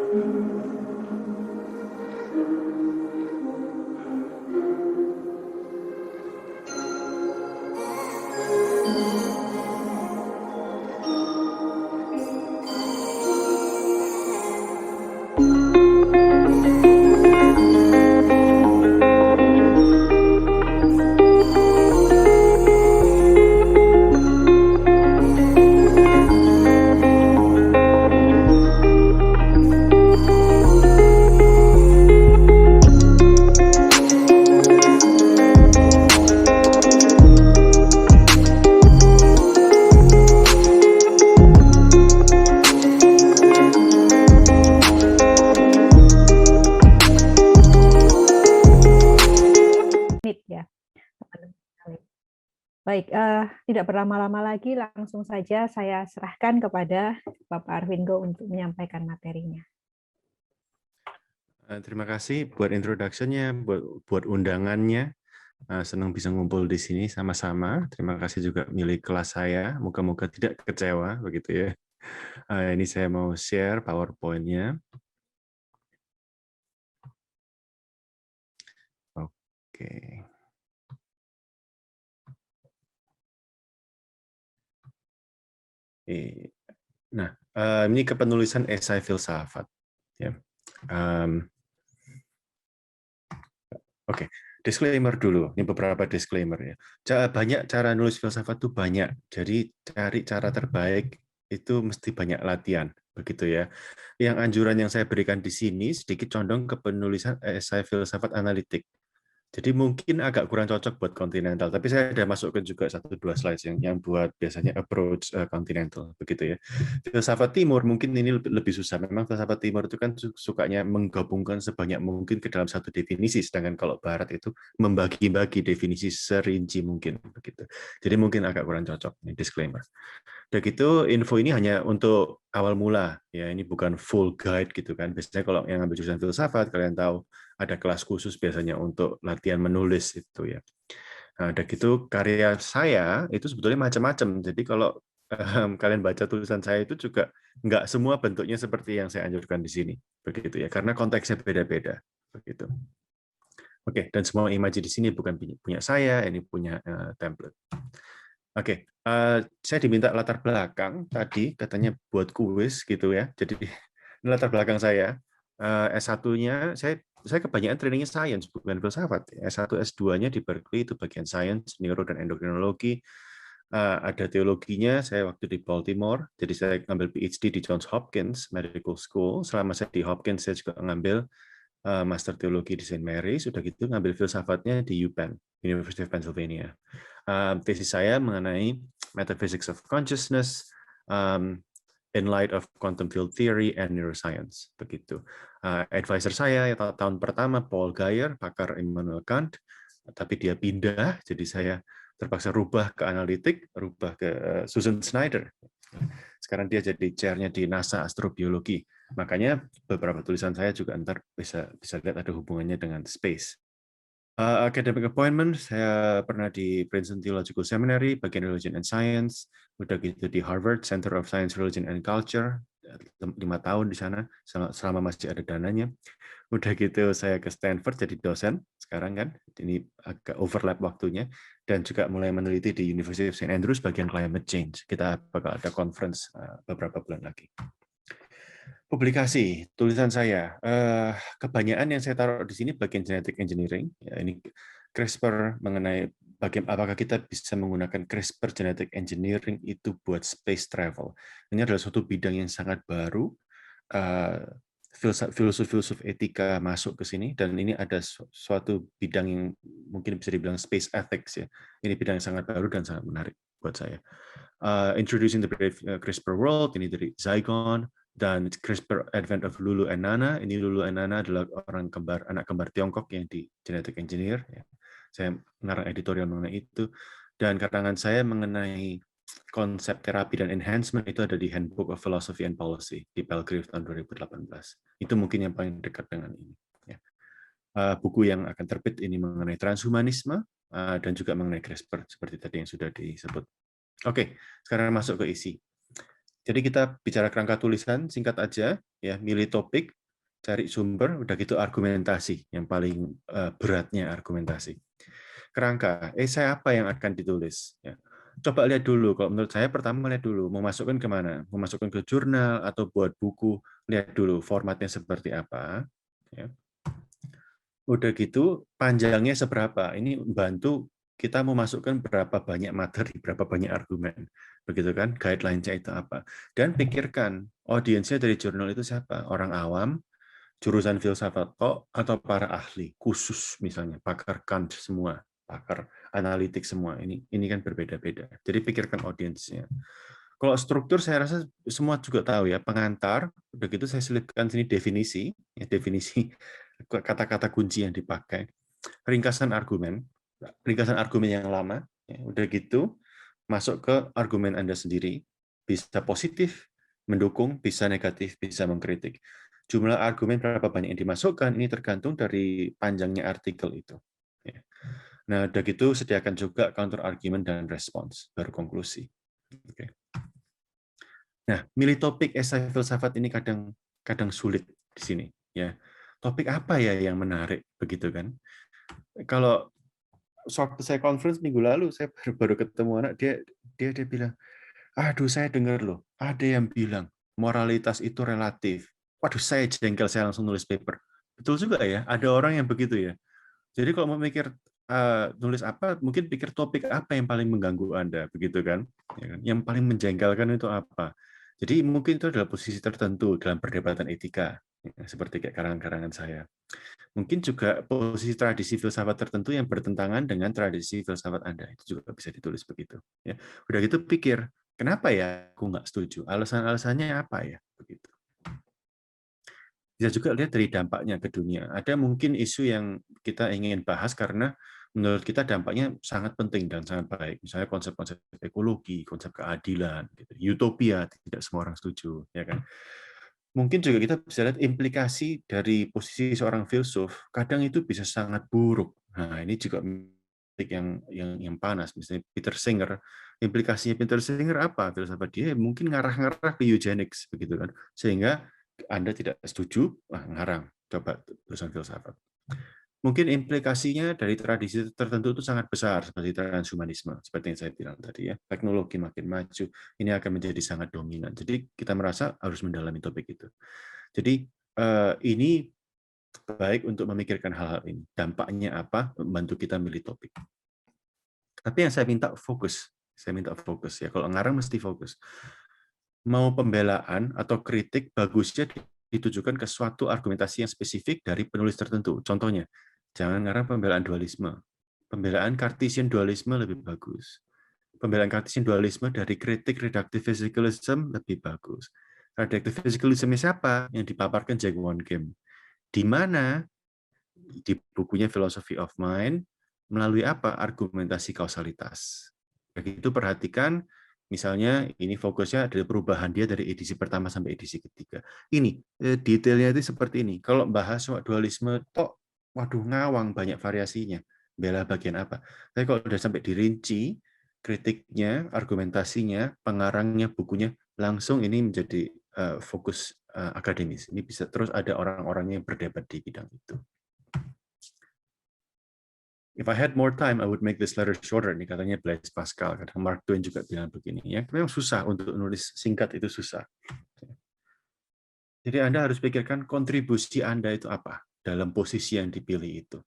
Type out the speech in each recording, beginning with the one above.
Ya, baik, tidak berlama-lama lagi, langsung saja saya serahkan kepada Bapak Arvindo untuk menyampaikan materinya. Terima kasih buat introduction-nya, buat undangannya. Senang bisa ngumpul di sini sama-sama. Terima kasih juga milik kelas saya. Moga-moga tidak kecewa, begitu ya. Ini saya mau share PowerPoint-nya. Oke. Nah, ini kepenulisan esai filsafat. Ya. Oke, disclaimer dulu. Ini beberapa disclaimer ya. Banyak cara nulis filsafat itu banyak. Jadi cari cara terbaik itu mesti banyak latihan, begitu ya. Yang anjuran yang saya berikan di sini sedikit condong ke penulisan esai filsafat analitik. Jadi mungkin agak kurang cocok buat kontinental, tapi saya sudah masukkan juga 1-2 slides yang buat biasanya approach kontinental, begitu ya. Filsafat Timur mungkin ini lebih susah. Memang filsafat Timur itu kan sukanya menggabungkan sebanyak mungkin ke dalam satu definisi, sedangkan kalau Barat itu membagi-bagi definisi serinci mungkin, begitu. Jadi mungkin agak kurang cocok. Ini disclaimer. Udah gitu, info ini hanya untuk awal mula, ya. Ini bukan full guide gitu kan. Biasanya kalau yang ambil jurusan filsafat, kalian tahu ada kelas khusus biasanya untuk latihan menulis itu ya. Nah, udah gitu karya saya itu sebetulnya macam-macam. Jadi kalau kalian baca tulisan saya itu juga nggak semua bentuknya seperti yang saya anjurkan di sini, begitu ya. Karena konteksnya beda-beda, begitu. Oke, dan semua image di sini bukan punya saya, ini punya template. Oke, saya diminta latar belakang tadi katanya buat kuis gitu ya. Jadi ini latar belakang saya. S1-nya saya kebanyakan trainingnya sains bukan filsafat. S1 S2-nya di Berkeley itu bagian sains, neuro dan endokrinologi. Ada teologinya, saya waktu di Baltimore, jadi saya ngambil PhD di Johns Hopkins Medical School. Selama saya di Hopkins saya juga ngambil Master Teologi di St. Mary's, sudah gitu ngambil filsafatnya di UPenn, University of Pennsylvania. Tesis saya mengenai metaphysics of consciousness, in light of quantum field theory and neuroscience, begitu. Advisor saya tahun pertama Paul Guyer, pakar Immanuel Kant, tapi dia pindah, jadi saya terpaksa rubah ke analitik, rubah ke Susan Snyder. Sekarang dia jadi chairnya di NASA astrobiologi. Makanya beberapa tulisan saya juga ntar bisa lihat ada hubungannya dengan space. Academic appointment, saya pernah di Princeton Theological Seminary, bagian Religion and Science, udah gitu di Harvard Center of Science, Religion and Culture, 5 tahun di sana, selama masih ada dananya. Udah gitu saya ke Stanford jadi dosen, sekarang kan, ini agak overlap waktunya, dan juga mulai meneliti di University of St. Andrews bagian climate change. Kita bakal ada conference beberapa bulan lagi. Publikasi tulisan saya, kebanyakan yang saya taruh di sini bagian genetic engineering. Ya, ini CRISPR mengenai apakah kita bisa menggunakan CRISPR genetic engineering itu buat space travel. Ini adalah suatu bidang yang sangat baru. Filsuf-filsuf etika masuk ke sini, dan ini ada suatu bidang yang mungkin bisa dibilang space ethics ya. Ini bidang yang sangat baru dan sangat menarik buat saya. Introducing the CRISPR world, ini dari Zygon, dan CRISPR Advent of Lulu and Nana. Ini Lulu and Nana adalah anak kembar Tiongkok yang di genetic engineer. Saya mengarang editorial mengenai itu. Dan karangan saya mengenai konsep terapi dan enhancement itu ada di Handbook of Philosophy and Policy di Palgrave tahun 2018. Itu mungkin yang paling dekat dengan ini. Buku yang akan terbit ini mengenai transhumanisme dan juga mengenai CRISPR seperti tadi yang sudah disebut. Oke, sekarang masuk ke isi. Jadi kita bicara kerangka tulisan, singkat aja, ya, milih topik, cari sumber, udah gitu argumentasi, yang paling beratnya argumentasi. Kerangka, esai apa yang akan ditulis? Ya. Coba lihat dulu, kalau menurut saya pertama lihat dulu, mau masukkan kemana? Mau masukkan ke jurnal atau buat buku, lihat dulu formatnya seperti apa. Ya. Udah gitu, panjangnya seberapa? Ini bantu kita mau masukkan berapa banyak materi, berapa banyak argumen. Begitu kan? Guideline-nya itu apa. Dan pikirkan, audiensnya dari jurnal itu siapa? Orang awam, jurusan filsafat kok, atau para ahli, khusus misalnya, pakar Kant semua, pakar analitik semua. Ini kan berbeda-beda. Jadi pikirkan audiensnya. Kalau struktur saya rasa semua juga tahu ya, pengantar, begitu saya selipkan sini definisi, ya, definisi kata-kata kunci yang dipakai, ringkasan argumen yang lama, ya, udah gitu masuk ke argumen Anda sendiri, bisa positif, mendukung, bisa negatif, bisa mengkritik. Jumlah argumen berapa banyak yang dimasukkan ini tergantung dari panjangnya artikel itu. Ya. Nah, udah gitu sediakan juga counter argument dan respons, baru konklusi. Oke. Nah, milih topik esai filsafat ini kadang sulit di sini. Ya, topik apa ya yang menarik begitu kan? Kalau waktu saya conference minggu lalu, saya baru ketemu anak dia bilang, aduh saya dengar loh, ada yang bilang moralitas itu relatif. Waduh, saya jengkel, saya langsung nulis paper. Betul juga ya, ada orang yang begitu ya. Jadi kalau mau mikir nulis apa, mungkin pikir topik apa yang paling mengganggu Anda, begitu kan? Ya kan? Yang paling menjengkelkan itu apa? Jadi mungkin itu adalah posisi tertentu dalam perdebatan etika, ya, seperti kayak karangan-karangan saya. Mungkin juga posisi tradisi filsafat tertentu yang bertentangan dengan tradisi filsafat Anda, itu juga bisa ditulis begitu. Ya, udah gitu pikir, kenapa ya aku nggak setuju? Alasan-alasannya apa ya? Begitu. Bisa juga lihat dari dampaknya ke dunia. Ada mungkin isu yang kita ingin bahas karena menurut kita dampaknya sangat penting dan sangat baik. Misalnya konsep-konsep ekologi, konsep keadilan, gitu. Utopia, tidak semua orang setuju, ya kan? Mungkin juga kita bisa lihat implikasi dari posisi seorang filsuf, kadang itu bisa sangat buruk. Nah, ini juga yang panas. Misalnya Peter Singer, implikasinya Peter Singer apa? Filsafat dia mungkin ngarah-ngarah ke eugenics, begitu kan? Sehingga Anda tidak setuju, ngarang, coba tulisan filsafat. Mungkin implikasinya dari tradisi tertentu itu sangat besar, seperti transhumanisme, seperti yang saya bilang tadi ya. Teknologi makin maju, ini akan menjadi sangat dominan. Jadi kita merasa harus mendalami topik itu. Jadi ini baik untuk memikirkan hal-hal ini. Dampaknya apa, membantu kita milih topik. Tapi yang saya minta fokus. Ya. Kalau ngarang mesti fokus. Mau pembelaan atau kritik bagusnya ditujukan ke suatu argumentasi yang spesifik dari penulis tertentu. Contohnya, jangan ngarang pembelaan dualisme. Pembelaan Cartesian dualisme lebih bagus. Pembelaan Cartesian dualisme dari kritik reductive physicalism lebih bagus. Reductive physicalism siapa? Yang dipaparkan Jack Wonkim. Di mana di bukunya Philosophy of Mind melalui apa? Argumentasi kausalitas. Begitu perhatikan, misalnya ini fokusnya adalah perubahan dia dari edisi pertama sampai edisi ketiga. Ini detailnya itu seperti ini. Kalau bahas soal dualisme, waduh ngawang banyak variasinya. Bela bagian apa? Tapi kalau udah sampai dirinci, kritiknya, argumentasinya, pengarangnya, bukunya, langsung ini menjadi fokus akademis. Ini bisa terus ada orang-orang yang berdebat di bidang itu. If I had more time, I would make this letter shorter. Ini katanya Blaise Pascal. Kadang Mark Twain juga bilang begini. Ya, memang susah untuk nulis singkat itu susah. Jadi Anda harus pikirkan kontribusi Anda itu apa dalam posisi yang dipilih itu.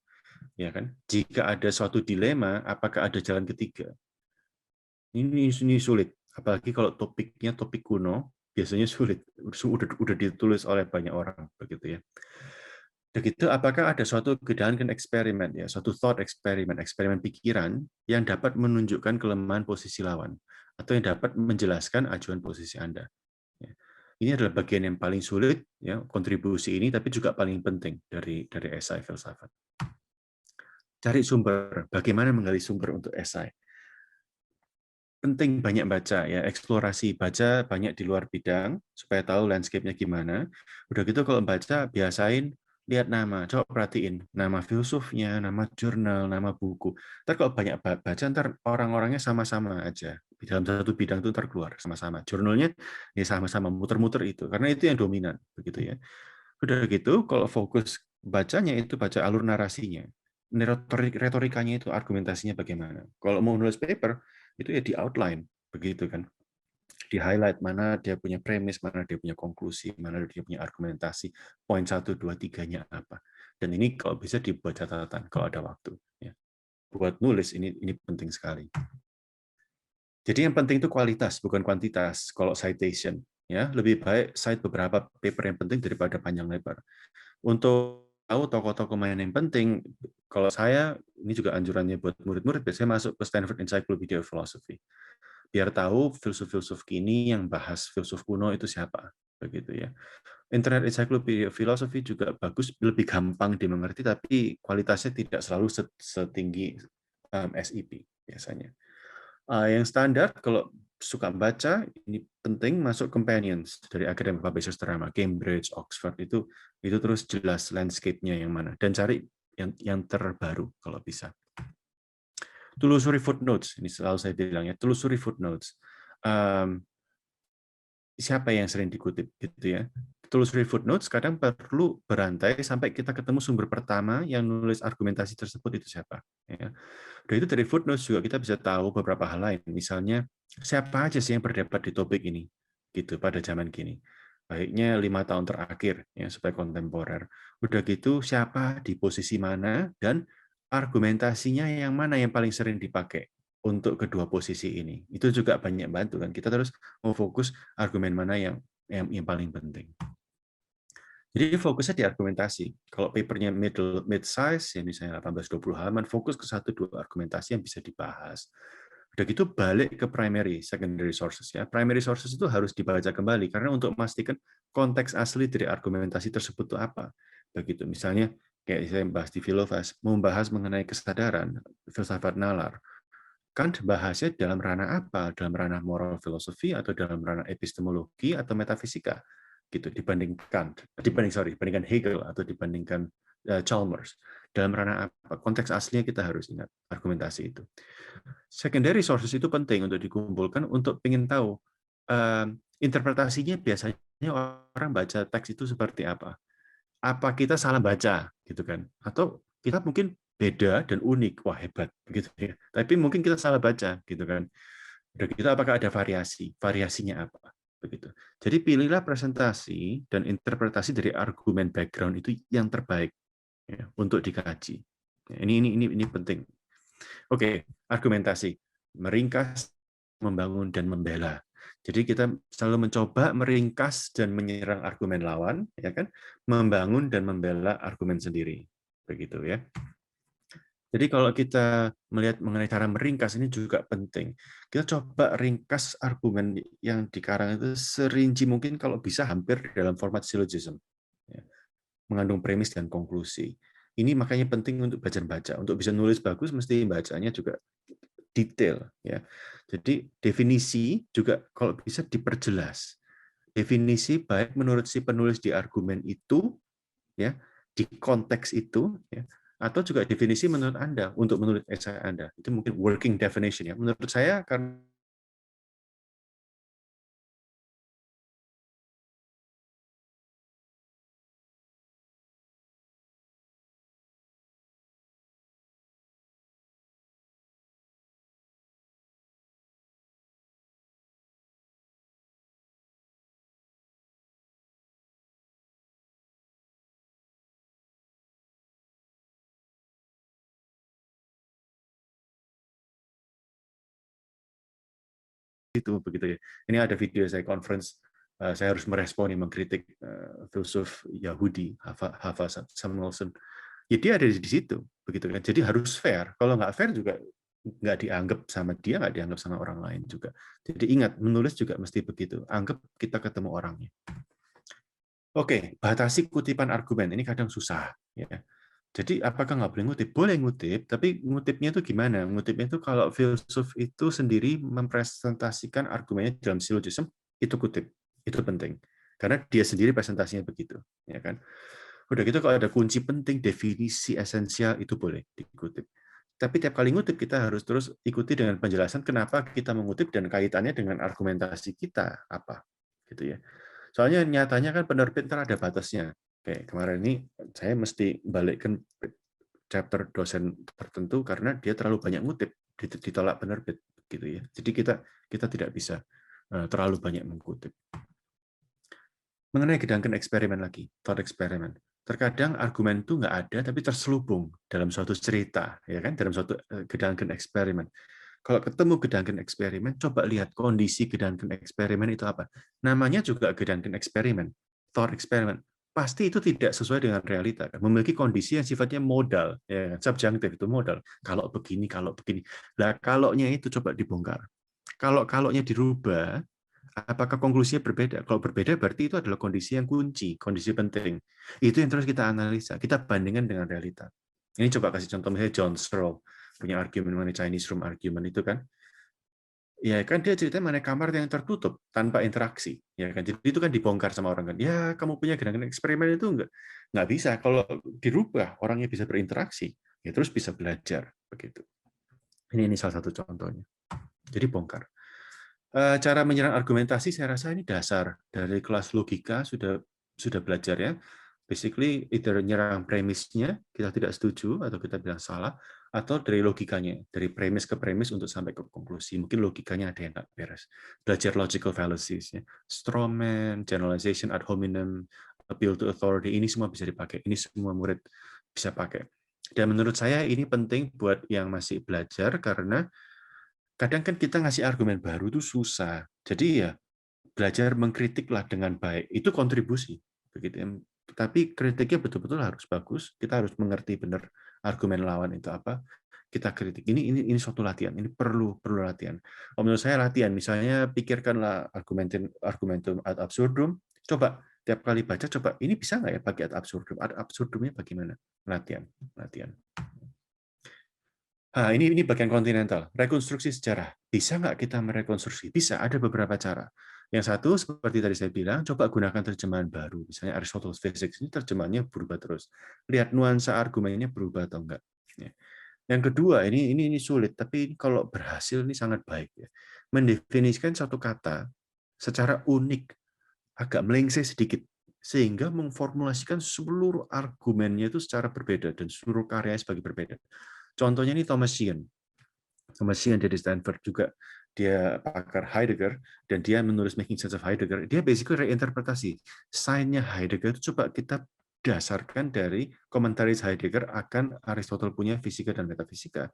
Ya kan? Jika ada suatu dilema, apakah ada jalan ketiga? Ini sulit. Apalagi kalau topiknya topik kuno, biasanya sulit. Udah ditulis oleh banyak orang begitu ya. Begitu, apakah ada suatu guidance eksperimen, ya, suatu thought eksperimen, eksperimen pikiran yang dapat menunjukkan kelemahan posisi lawan atau yang dapat menjelaskan ajuan posisi Anda. Ya. Ini adalah bagian yang paling sulit, ya, kontribusi ini, tapi juga paling penting dari esai filsafat. Cari sumber, bagaimana menggali sumber untuk esai. Penting banyak baca, ya, eksplorasi, baca banyak di luar bidang supaya tahu landscape-nya gimana. Udah gitu kalau baca biasain lihat nama, coba perhatiin nama filsufnya, nama jurnal, nama buku. Ntar kalau banyak baca, ntar orang-orangnya sama-sama aja. Di dalam satu bidang itu ntar keluar sama-sama. Jurnalnya ya sama-sama muter-muter itu, karena itu yang dominan, begitu ya. Udah gitu, kalau fokus bacanya itu baca alur narasinya. Retorikanya itu argumentasinya bagaimana. Kalau mau nulis paper, itu ya di outline, begitu kan. Di highlight mana dia punya premis, mana dia punya konklusi, mana dia punya argumentasi, poin 1, 2, 3-nya apa. Dan ini kalau bisa dibuat catatan kalau ada waktu. Ya. Buat nulis ini penting sekali. Jadi yang penting itu kualitas, bukan kuantitas. Kalau citation, ya lebih baik cite beberapa paper yang penting daripada panjang lebar. Untuk tahu tokoh-tokoh mana yang penting, kalau saya, ini juga anjurannya buat murid-murid, biasanya masuk ke Stanford Encyclopedia of Philosophy. Biar tahu filsuf-filsuf kini yang bahas filsuf kuno itu siapa. Begitu ya. Internet Encyclopedia of Philosophy juga bagus, lebih gampang dimengerti, tapi kualitasnya tidak selalu setinggi SEP biasanya. Yang standar, kalau suka baca, ini penting masuk companions dari academic publishers ternama, Cambridge, Oxford, itu terus jelas landscape-nya yang mana. Dan cari yang terbaru kalau bisa. Telusuri footnotes, ini selalu saya bilang ya, telusuri footnotes. Siapa yang sering dikutip gitu ya. Telusuri footnotes kadang perlu berantai sampai kita ketemu sumber pertama yang nulis argumentasi tersebut itu siapa. Ya. Dan itu dari footnotes juga kita bisa tahu beberapa hal lain. Misalnya siapa aja sih yang berdebat di topik ini gitu pada zaman kini. Baiknya 5 tahun terakhir ya supaya kontemporer. Udah gitu siapa di posisi mana dan argumentasinya yang mana yang paling sering dipakai untuk kedua posisi ini. Itu juga banyak bantu kan. Kita terus mau fokus argumen mana yang paling penting. Jadi fokusnya di argumentasi. Kalau papernya mid size, ya misalnya 18-20 halaman, fokus ke 1-2 argumentasi yang bisa dibahas. Udah gitu balik ke primary, secondary sources. Ya. Primary sources itu harus dibaca kembali, karena untuk memastikan konteks asli dari argumentasi tersebut itu apa. Begitu. Misalnya, kayak saya bahas di Philofas, membahas mengenai kesadaran, filsafat nalar. Kant bahasnya dalam ranah apa? Dalam ranah moral filosofi atau dalam ranah epistemologi atau metafisika? Gitu dibandingkan Hegel atau dibandingkan Chalmers. Dalam ranah apa? Konteks aslinya kita harus ingat argumentasi itu. Secondary sources itu penting untuk dikumpulkan untuk ingin tahu interpretasinya biasanya orang baca teks itu seperti apa. Apa kita salah baca gitu kan? Atau kita mungkin beda dan unik, wah hebat begitu ya. Tapi mungkin kita salah baca gitu kan. Udah gitu apakah ada variasinya apa begitu. Jadi pilihlah presentasi dan interpretasi dari argumen background itu yang terbaik ya, untuk dikaji. Ini penting. Oke, argumentasi, meringkas, membangun dan membela. Jadi kita selalu mencoba meringkas dan menyerang argumen lawan, ya kan? Membangun dan membela argumen sendiri, begitu ya. Jadi kalau kita melihat mengenai cara meringkas ini juga penting. Kita coba ringkas argumen yang dikarang itu serinci mungkin kalau bisa hampir dalam format syllogism. Ya. Mengandung premis dan konklusi. Ini makanya penting untuk baca-baca. Untuk bisa nulis bagus mesti bacanya juga detail. Ya. Jadi definisi juga kalau bisa diperjelas. Definisi baik menurut si penulis di argumen itu, ya di konteks itu, ya, atau juga definisi menurut Anda untuk menulis esai Anda. Itu mungkin working definition ya. Menurut saya karena itu begitu ya. Ini ada video saya conference, saya harus meresponi mengkritik filsuf Yahudi Hava Samuelson. Ya dia ada di situ, begitu kan. Jadi harus fair. Kalau nggak fair juga nggak dianggap sama dia, nggak dianggap sama orang lain juga. Jadi ingat, menulis juga mesti begitu. Anggap kita ketemu orangnya. Oke, batasi kutipan argumen. Ini kadang susah. Ya. Jadi apakah nggak boleh ngutip? Boleh ngutip, tapi ngutipnya itu gimana? Ngutipnya itu kalau filsuf itu sendiri mempresentasikan argumennya dalam syllogism, itu kutip. Itu penting. Karena dia sendiri presentasinya begitu. Ya kan? Udah gitu kalau ada kunci penting, definisi esensial, itu boleh dikutip. Tapi tiap kali ngutip, kita harus terus ikuti dengan penjelasan kenapa kita mengutip dan kaitannya dengan argumentasi kita apa. Gitu ya. Soalnya nyatanya kan penerbit ntar ada batasnya. Kayak kemarin ini saya mesti balikkan chapter dosen tertentu karena dia terlalu banyak ngutip, ditolak penerbit gitu ya. Jadi kita tidak bisa terlalu banyak mengutip. Mengenai gedangkan eksperimen lagi, thought experiment. Terkadang argumen itu nggak ada tapi terselubung dalam suatu cerita, ya kan, dalam suatu gedangkan eksperimen. Kalau ketemu gedangkan eksperimen, coba lihat kondisi gedangkan eksperimen itu apa. Namanya juga gedangkan eksperimen, thought experiment. Pasti itu tidak sesuai dengan realita, kan? Memiliki kondisi yang sifatnya modal, ya, subjektif itu modal. Kalau begini, kalau begini. Lah kalaunya itu coba dibongkar. Kalau-kalaunya dirubah, apakah konklusinya berbeda? Kalau berbeda berarti itu adalah kondisi yang kunci, kondisi penting. Itu yang terus kita analisa, kita bandingkan dengan realita. Ini coba kasih contoh misalnya John Searle punya argumen mengenai Chinese room argument itu kan. Ya kan dia ceritanya mengenai kamar yang tertutup tanpa interaksi, ya kan. Jadi itu kan dibongkar sama orang kan. Ya kamu punya gedangkan eksperimen itu nggak bisa. Kalau dirubah orangnya bisa berinteraksi, ya terus bisa belajar begitu. Ini salah satu contohnya. Jadi bongkar. Cara menyerang argumentasi saya rasa ini dasar dari kelas logika sudah belajar ya. Basically either nyerang premisnya kita tidak setuju atau kita bilang salah, atau dari logikanya, dari premis ke premis untuk sampai ke konklusi. Mungkin logikanya ada yang nggak beres. Belajar logical fallacies, ya. Straw man, generalization ad hominem, appeal to authority, ini semua bisa dipakai. Ini semua murid bisa pakai. Dan menurut saya ini penting buat yang masih belajar karena kadang kan kita ngasih argumen baru itu susah. Jadi ya belajar mengkritiklah dengan baik. Itu kontribusi. Begitu. Tapi kritiknya betul-betul harus bagus. Kita harus mengerti benar argumen lawan itu apa. Kita kritik. Ini suatu latihan. Ini perlu latihan. Kalau menurut saya latihan, misalnya pikirkanlah argumentum ad absurdum. Coba tiap kali baca, coba ini bisa nggak ya pakai ad absurdum? Ad absurdumnya bagaimana? Latihan. Nah, ini bagian kontinental. Rekonstruksi sejarah. Bisa nggak kita merekonstruksi? Bisa, ada beberapa cara. Yang satu, seperti tadi saya bilang, coba gunakan terjemahan baru. Misalnya Aristotle's Physics, ini terjemahannya berubah terus. Lihat nuansa argumennya berubah atau enggak. Yang kedua, ini sulit, tapi kalau berhasil ini sangat baik. Ya. Mendefinisikan satu kata secara unik, agak melengseh sedikit, sehingga memformulasikan seluruh argumennya itu secara berbeda, dan seluruh karyanya sebagai berbeda. Contohnya ini Thomas Sheehan. Thomas Sheehan dari Stanford juga, dia pakar Heidegger, dan dia menulis Making Sense of Heidegger. Dia basically reinterpretasi. Sign-nya Heidegger itu coba kita dasarkan dari komentaris Heidegger akan Aristotle punya fisika dan metafisika.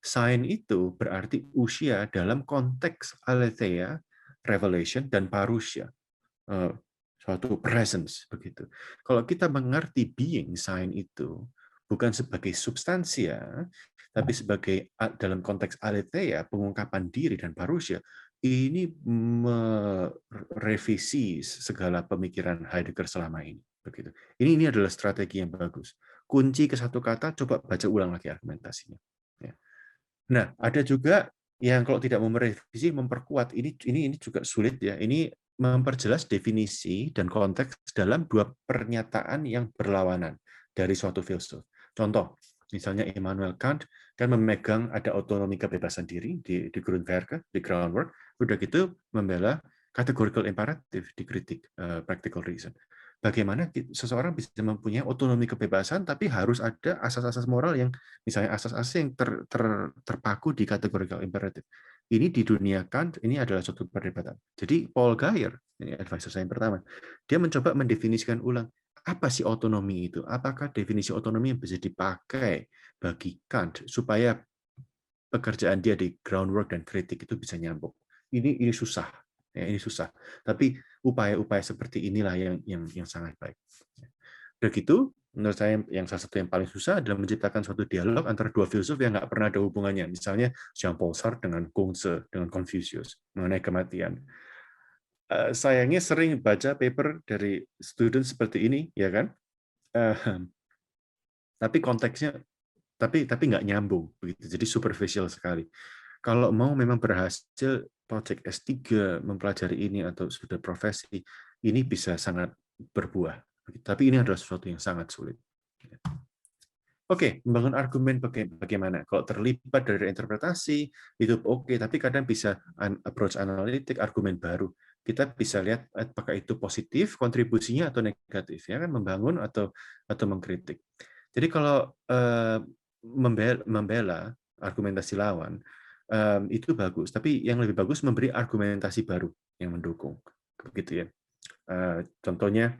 Sign itu berarti usia dalam konteks aletheia, revelation, dan parousia. Suatu presence begitu. Kalau kita mengerti being sign itu bukan sebagai substansia, tapi sebagai dalam konteks aletheia, pengungkapan diri dan parousia, ini merevisi segala pemikiran Heidegger selama ini. Begitu. Ini adalah strategi yang bagus. Kunci ke satu kata, coba baca ulang lagi argumentasinya. Ya. Nah, ada juga yang kalau tidak mau merevisi, memperkuat. Ini juga sulit ya. Ini memperjelas definisi dan konteks dalam dua pernyataan yang berlawanan dari suatu filsuf. Contoh, misalnya Immanuel Kant kan memegang ada otonomi kebebasan diri di Grundwerke, di Groundwork, udah gitu membela categorical imperative dikritik practical reason. Bagaimana seseorang bisa mempunyai otonomi kebebasan tapi harus ada asas-asas moral yang misalnya asas-asas yang terpaku di categorical imperative. Ini di dunia Kant, ini adalah suatu perdebatan. Jadi Paul Guyer, ini advisor saya yang pertama, dia mencoba mendefinisikan ulang, apa sih otonomi itu? Apakah definisi otonomi yang bisa dipakai bagi Kant supaya pekerjaan dia di groundwork dan kritik itu bisa nyambung? Ini susah, ya, ini susah. Tapi upaya-upaya seperti inilah yang sangat baik. Begitu, menurut saya yang salah satu yang paling susah adalah menciptakan suatu dialog antara dua filsuf yang nggak pernah ada hubungannya. Misalnya Jean-Paul Sartre dengan Kunze, dengan Confucius mengenai kematian. Sayangnya sering baca paper dari student seperti ini, ya kan? Tapi konteksnya, tapi nggak nyambung, begitu. Jadi superficial sekali. Kalau mau memang berhasil project S3 mempelajari ini atau sudah profesi, ini bisa sangat berbuah. Tapi ini adalah sesuatu yang sangat sulit. Oke, membangun argumen bagaimana? Kalau terlibat dari interpretasi, itu oke, tapi kadang bisa approach analitik, argumen baru. kita bisa lihat apakah itu positif kontribusinya atau negatif, ya kan, membangun atau mengkritik. Jadi kalau membela argumentasi lawan itu bagus, tapi yang lebih bagus memberi argumentasi baru yang mendukung, begitu ya. Contohnya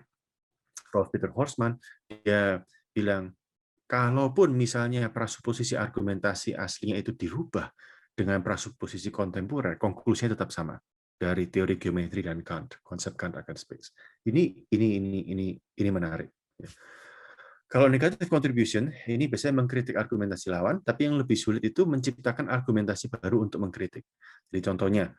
Rolf Peter Horstman, dia bilang kalaupun misalnya prasuposisi argumentasi aslinya itu dirubah dengan prasuposisi kontemporer, konklusinya tetap sama dari teori geometri dan Kant, konsep Kant akan space. Ini menarik. Kalau negative contribution, ini biasanya mengkritik argumentasi lawan, tapi yang lebih sulit itu menciptakan argumentasi baru untuk mengkritik. Jadi contohnya,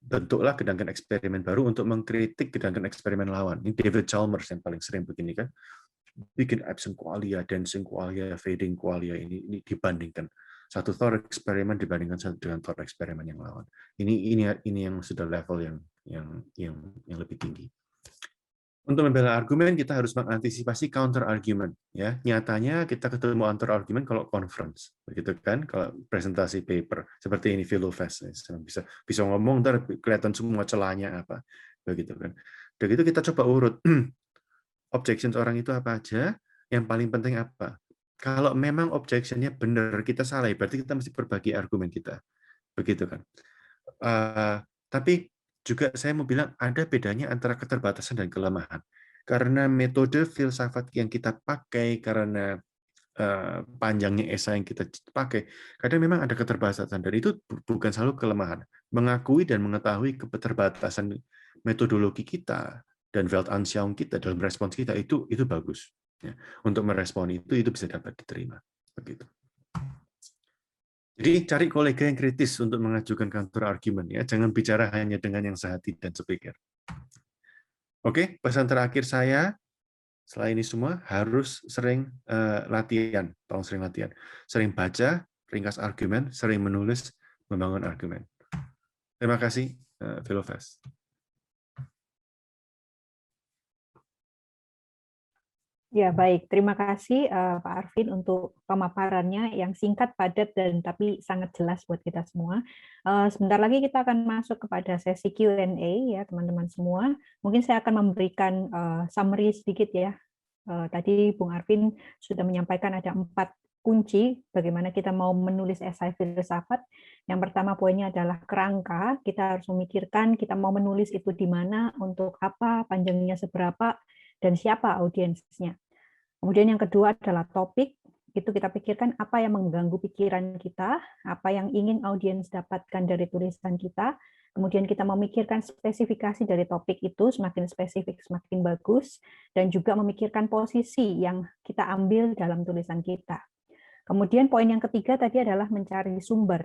bentuklah gedangkan eksperimen baru untuk mengkritik gedangkan eksperimen lawan. Ini David Chalmers yang paling sering begini kan. Bikin absent qualia, dancing qualia, fading qualia, ini dibandingkan. Satu Thor eksperimen dibandingkan dengan Thor eksperimen yang lawan. Ini yang sudah level yang lebih tinggi. Untuk membela argumen kita harus mengantisipasi counter argument, ya. Nyatanya kita ketemu counter argument kalau conference, begitu kan? Kalau presentasi paper seperti ini Philofest, bisa ngomong ntar kelihatan semua celahnya apa, begitu kan? Begitu kita coba urut objections orang itu apa aja, yang paling penting apa. Kalau memang objection-nya benar, kita salah, berarti kita mesti berbagi argumen kita, begitu kan? Tapi juga saya mau bilang ada bedanya antara keterbatasan dan kelemahan. Karena metode filsafat yang kita pakai, karena panjangnya esai yang kita pakai, kadang memang ada keterbatasan, dan itu bukan selalu kelemahan. Mengakui dan mengetahui keterbatasan metodologi kita dan Weltanschauung kita dalam respons kita itu bagus. Ya. Untuk merespon itu bisa dapat diterima. Begitu. Jadi cari kolega yang kritis untuk mengajukan counter argument, ya. Jangan bicara hanya dengan yang sehati dan sepikir. Oke, pesan terakhir saya setelah ini semua harus sering latihan, tolong sering latihan. Sering baca, ringkas argumen, sering menulis, membangun argumen. Terima kasih, Philofest. Ya, baik. Terima kasih Pak Arvin untuk pemaparannya yang singkat, padat, dan tapi sangat jelas buat kita semua. Sebentar lagi kita akan masuk kepada sesi Q&A ya, teman-teman semua. Mungkin saya akan memberikan summary sedikit ya. Tadi Bung Arvin sudah menyampaikan ada 4 kunci bagaimana kita mau menulis esai filsafat. Yang pertama poinnya adalah kerangka. Kita harus memikirkan kita mau menulis itu di mana, untuk apa, panjangnya seberapa, dan siapa audiensnya. Kemudian yang kedua adalah topik, itu kita pikirkan apa yang mengganggu pikiran kita, apa yang ingin audiens dapatkan dari tulisan kita, kemudian kita memikirkan spesifikasi dari topik itu, semakin spesifik semakin bagus, dan juga memikirkan posisi yang kita ambil dalam tulisan kita. Kemudian poin yang ketiga tadi adalah mencari sumber,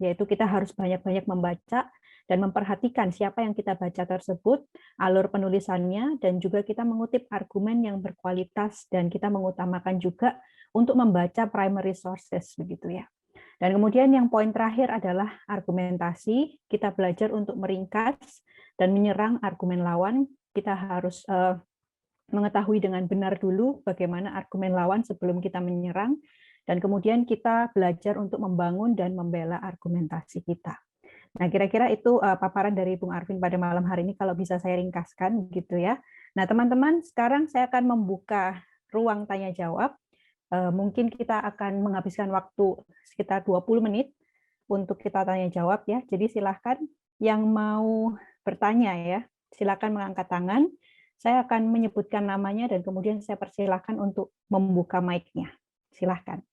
yaitu kita harus banyak-banyak membaca dan memperhatikan siapa yang kita baca tersebut, alur penulisannya, dan juga kita mengutip argumen yang berkualitas, dan kita mengutamakan juga untuk membaca primary sources, begitu ya. Dan kemudian yang poin terakhir adalah argumentasi. Kita belajar untuk meringkas dan menyerang argumen lawan. Kita harus mengetahui dengan benar dulu bagaimana argumen lawan sebelum kita menyerang, dan kemudian kita belajar untuk membangun dan membela argumentasi kita. Nah, kira-kira itu paparan dari Bung Arvin pada malam hari ini kalau bisa saya ringkaskan gitu ya. Nah, teman-teman, sekarang saya akan membuka ruang tanya jawab. Mungkin kita akan menghabiskan waktu sekitar 20 menit untuk kita tanya jawab ya. Jadi silahkan yang mau bertanya ya, silakan mengangkat tangan. Saya akan menyebutkan namanya dan kemudian saya persilahkan untuk membuka mic-nya. Silahkan.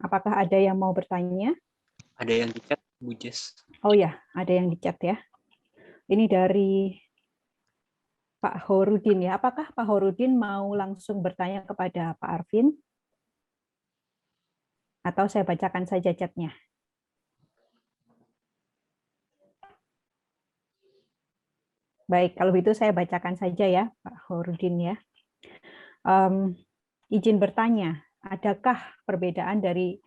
Apakah ada yang mau bertanya? Ada yang di chat, Bu Jess. Oh ya, ada yang di chat ya. Ini dari Pak Horudin ya. Apakah Pak Horudin mau langsung bertanya kepada Pak Arvin? Atau saya bacakan saja chatnya? Baik, kalau begitu saya bacakan saja ya, Pak Horudin ya. Izin bertanya, adakah perbedaan dari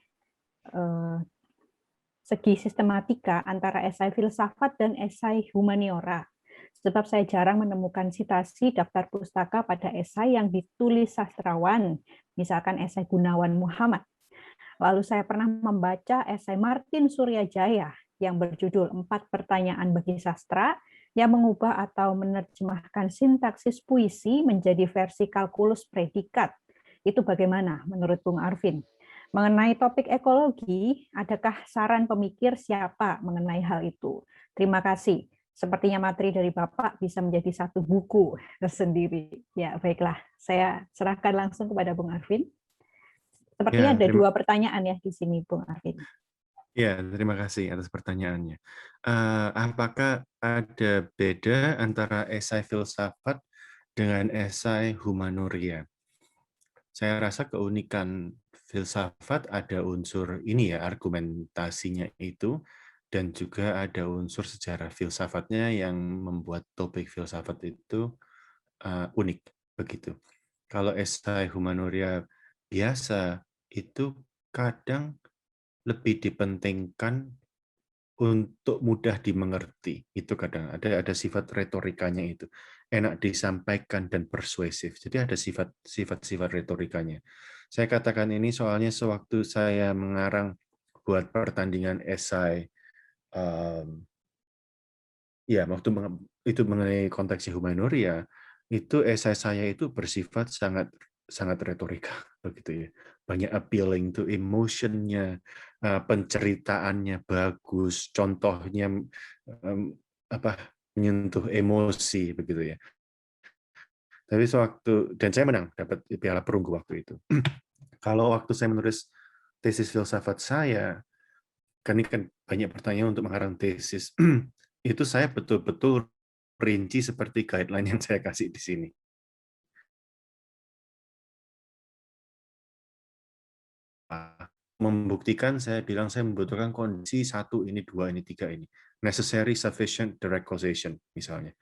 segi sistematika antara esai filsafat dan esai humaniora? sebab saya jarang menemukan sitasi daftar pustaka pada esai yang ditulis sastrawan, misalkan esai Gunawan Muhammad. Lalu saya pernah membaca esai Martin Suryajaya yang berjudul 4 Pertanyaan Bagi Sastra, yang mengubah atau menerjemahkan sintaksis puisi menjadi versi kalkulus predikat. Itu bagaimana menurut Bung Arvin? Mengenai topik ekologi, adakah saran pemikir siapa mengenai hal itu? Terima kasih. Sepertinya materi dari Bapak bisa menjadi satu buku tersendiri. Ya, baiklah. Saya serahkan langsung kepada Bung Arvin. Sepertinya Ya, ada 2 pertanyaan ya di sini, Bung Arvin. ya, terima kasih atas pertanyaannya. Apakah ada beda antara esai filsafat dengan esai humanuria? Saya rasa keunikan filsafat ada unsur ini ya, argumentasinya itu, dan juga ada unsur sejarah filsafatnya yang membuat topik filsafat itu unik begitu. Kalau esai humanuria biasa itu kadang lebih dipentingkan untuk mudah dimengerti. Itu kadang ada sifat retorikanya itu. Enak disampaikan dan persuasif. Jadi ada sifat-sifat retorikanya. Saya katakan ini soalnya sewaktu saya mengarang buat pertandingan esai, ya waktu itu mengenai konteks humanuria, itu esai saya itu bersifat sangat sangat retorika begitu ya. Banyak appealing to emotion-nya, penceritaannya bagus, contohnya menyentuh emosi begitu ya. Tapi dan saya menang dapat piala perunggu waktu itu. Kalau waktu saya menulis tesis filsafat saya, kan ini kan banyak pertanyaan untuk mengarang tesis. Itu saya betul-betul rinci seperti guideline yang saya kasih di sini. Membuktikan, saya bilang saya membutuhkan kondisi 1, ini 2, ini 3, ini. Necessary, sufficient, direct causation, misalnya.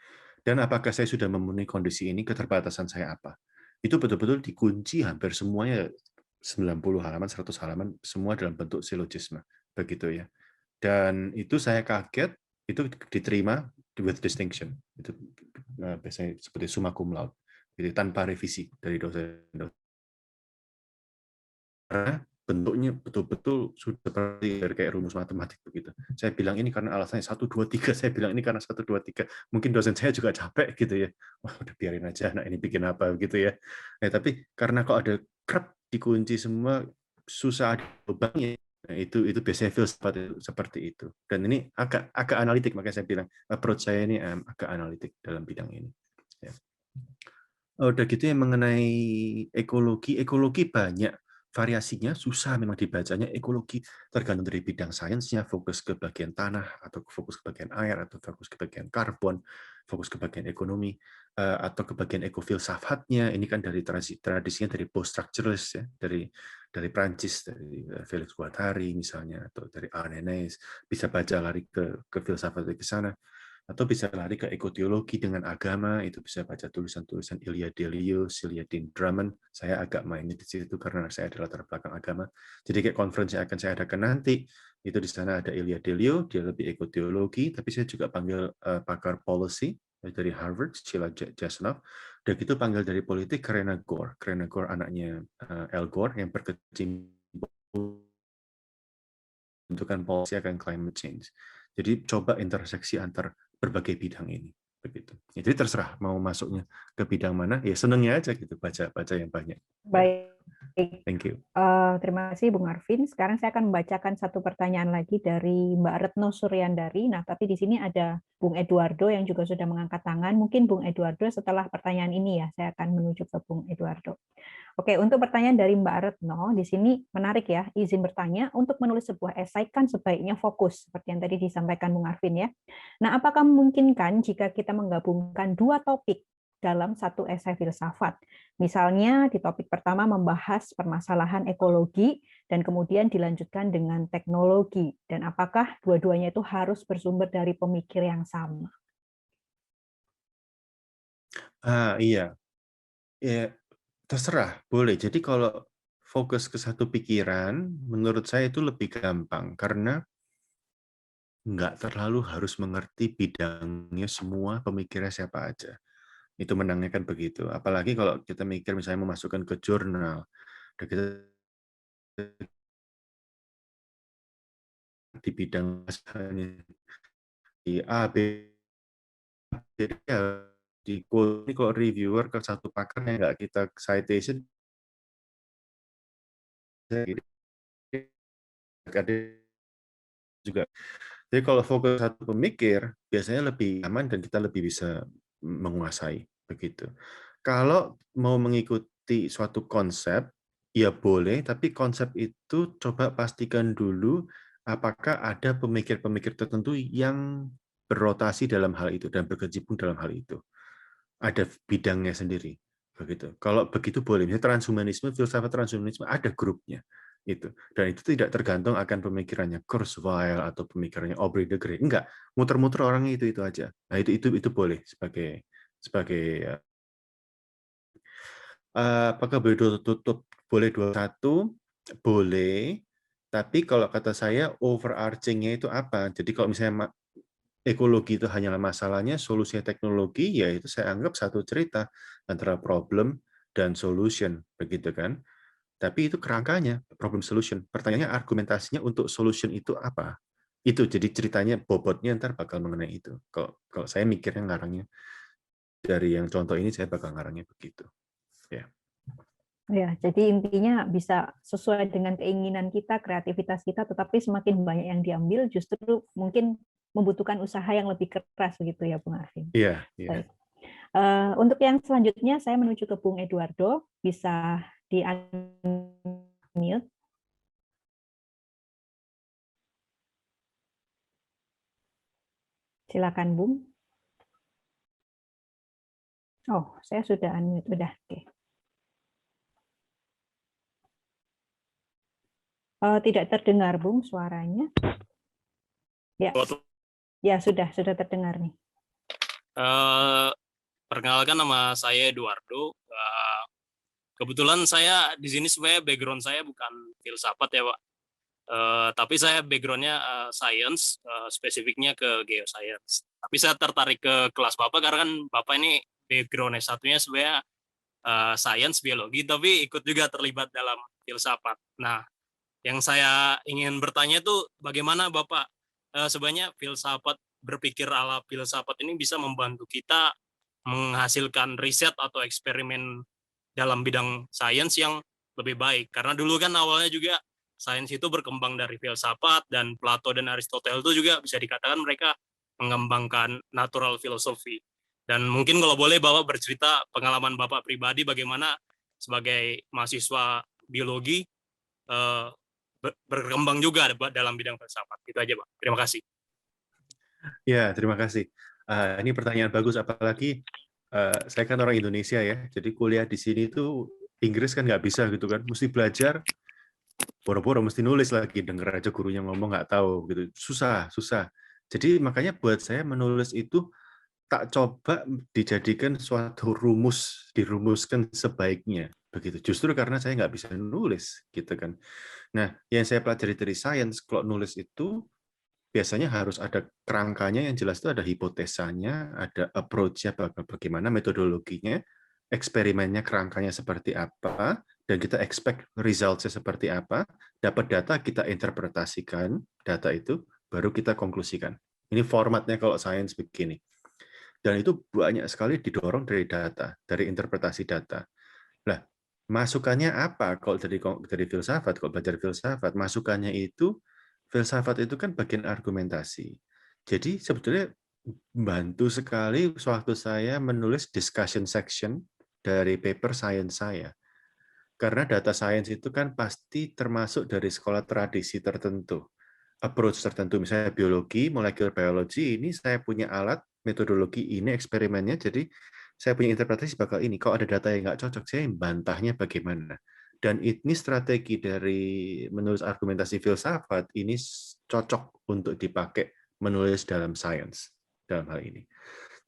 Dan apakah saya sudah memenuhi kondisi ini, keterbatasan saya apa? Itu betul-betul dikunci hampir semuanya, 90 halaman, 100 halaman, semua dalam bentuk silogisme. Begitu ya. Dan itu saya kaget, itu diterima with distinction. Itu biasanya seperti summa cum laude, jadi tanpa revisi dari dosen-dosen. Karena bentuknya betul-betul sudah seperti dari kayak rumus matematik begitu. Saya bilang ini karena alasannya 1, 2, 3. Saya bilang ini karena 1, 2, 3. Mungkin dosen saya juga capek gitu ya. Wah, udah biarin aja anak ini bikin apa gitu ya. Tapi karena kok ada krep dikunci semua, susah ada bebannya. Nah, itu biasanya filsafat seperti itu. Dan ini agak analitik, makanya saya bilang approach saya ini agak analitik dalam bidang ini. Ya. Udah gitu ya, mengenai ekologi banyak variasinya, susah memang dibacanya. Ekologi tergantung dari bidang sainsnya, fokus ke bagian tanah, atau fokus ke bagian air, atau fokus ke bagian karbon, fokus ke bagian ekonomi, atau ke bagian ekofilsafatnya. Ini kan dari tradisinya dari post-structuralist ya, dari Prancis, dari Félix Guattari misalnya, atau dari Arnanes, bisa baca lari ke filsafat ke sana. Atau bisa lari ke ekoteologi dengan agama, itu bisa baca tulisan-tulisan Ilya Delio, Celia Dean Drummond. Saya agak main di situ karena saya adalah latar belakang agama. Jadi kayak conference yang akan saya adakan nanti, itu di sana ada Ilya Delio, dia lebih ekoteologi, tapi saya juga panggil pakar policy dari Harvard, Sheila Jasnoff, dan itu panggil dari politik Karena Gore. Karena Gore anaknya Al Gore yang berkecimpung menentukan policy akan climate change. Jadi coba interseksi antar berbagai bidang ini, begitu. Jadi terserah mau masuknya ke bidang mana, ya senengnya aja gitu baca yang banyak. Baik. Thank you. Terima kasih Bung Arvin. Sekarang saya akan membacakan satu pertanyaan lagi dari Mbak Retno Suryandari. Nah, tapi di sini ada Bung Eduardo yang juga sudah mengangkat tangan. Mungkin Bung Eduardo setelah pertanyaan ini ya, saya akan menuju ke Bung Eduardo. Oke, untuk pertanyaan dari Mbak Retno, di sini menarik ya, izin bertanya, untuk menulis sebuah esai kan sebaiknya fokus, seperti yang tadi disampaikan Bung Arvin ya. Nah, apakah memungkinkan jika kita menggabungkan 2 topik dalam satu esai filsafat? Misalnya di topik pertama membahas permasalahan ekologi, dan kemudian dilanjutkan dengan teknologi. Dan apakah dua-duanya itu harus bersumber dari pemikir yang sama? Iya. Ya, terserah, boleh. Jadi kalau fokus ke satu pikiran, menurut saya itu lebih gampang karena nggak terlalu harus mengerti bidangnya semua, pemikirnya siapa aja. Itu menangnya kan begitu. Apalagi kalau kita mikir misalnya memasukkan ke jurnal, dan kita di bidang misalnya di A, B, jadi ya di quote, ini kalau reviewer ke satu pakar yang nggak kita citation, ada juga. Jadi kalau fokus satu pemikir, biasanya lebih aman dan kita lebih bisa menguasai begitu. Kalau mau mengikuti suatu konsep, ya boleh, tapi konsep itu coba pastikan dulu apakah ada pemikir-pemikir tertentu yang berrotasi dalam hal itu dan berkecimpung dalam hal itu. Ada bidangnya sendiri. Begitu. Kalau begitu boleh. Misalnya transhumanisme, filsafat transhumanisme ada grupnya. Dan itu tidak tergantung akan pemikirannya Kurzweil atau pemikirannya Aubrey de Grey. Enggak, muter-muter orangnya itu aja. Nah, itu boleh sebagai apakah boleh tutup, boleh 21, boleh, tapi kalau kata saya overarching-nya itu apa? Jadi kalau misalnya ekologi itu hanyalah masalahnya, solusinya teknologi, ya itu saya anggap satu cerita antara problem dan solution, begitu kan? Tapi itu kerangkanya, problem solution. Pertanyaannya argumentasinya untuk solution itu apa? Itu jadi ceritanya bobotnya ntar bakal mengenai itu. Kalau saya mikirnya ngarangnya dari yang contoh ini saya bakal ngarangnya begitu. Ya. Ya, jadi intinya bisa sesuai dengan keinginan kita, kreativitas kita, tetapi semakin banyak yang diambil, justru mungkin membutuhkan usaha yang lebih keras begitu ya, Bung Arvin. Iya, iya. Baik. Untuk yang selanjutnya, saya menuju ke Bung Eduardo. Bisa di-unmute. Silakan, Bung. Oh, saya sudah unmute. Udah, oke. Tidak terdengar, Bung, suaranya. Ya, sudah terdengar nih. Perkenalkan, nama saya Eduardo. Kebetulan saya di sini sebenarnya background saya bukan filsafat ya, Pak. Tapi saya backgroundnya science, spesifiknya ke geoscience. Tapi saya tertarik ke kelas Bapak karena kan Bapak ini background S1-nya sebenarnya science, biologi, tapi ikut juga terlibat dalam filsafat. Nah, yang saya ingin bertanya itu bagaimana Bapak sebenarnya filsafat, berpikir ala filsafat ini bisa membantu kita menghasilkan riset atau eksperimen dalam bidang sains yang lebih baik. Karena dulu kan awalnya juga sains itu berkembang dari filsafat, dan Plato dan Aristoteles itu juga bisa dikatakan mereka mengembangkan natural philosophy. Dan mungkin kalau boleh Bapak bercerita pengalaman Bapak pribadi bagaimana sebagai mahasiswa biologi berkembang juga dalam bidang filsafat. Itu aja, Pak. Terima kasih. Ya, terima kasih. Ini pertanyaan bagus, apalagi saya kan orang Indonesia ya, jadi kuliah di sini tuh Inggris kan nggak bisa gitu kan, mesti belajar, boro-boro mesti nulis lagi, denger aja gurunya ngomong nggak tahu gitu, susah. Jadi makanya buat saya menulis itu tak coba dijadikan suatu rumus, dirumuskan sebaiknya begitu. Justru karena saya nggak bisa nulis gitu kan. Nah, yang saya pelajari dari sains, kalau nulis itu biasanya harus ada kerangkanya yang jelas, itu ada hipotesanya, ada approach-nya bagaimana, metodologinya, eksperimennya, kerangkanya seperti apa, dan kita expect results-nya seperti apa, dapat data, kita interpretasikan data itu, baru kita konklusikan. Ini formatnya kalau sains begini. Dan itu banyak sekali didorong dari data, dari interpretasi data. Nah, masukannya apa kalau dari filsafat, kalau belajar filsafat, masukannya itu, filsafat itu kan bagian argumentasi. Jadi sebetulnya membantu sekali sewaktu saya menulis discussion section dari paper sains saya. Karena data science itu kan pasti termasuk dari sekolah tradisi tertentu, approach tertentu, misalnya biologi, molecular biology, ini saya punya alat, metodologi ini, eksperimennya, jadi saya punya interpretasi bakal ini. Kalau ada data yang nggak cocok, saya bantahnya bagaimana. Dan ini strategi dari menulis argumentasi filsafat, ini cocok untuk dipakai menulis dalam sains, dalam hal ini.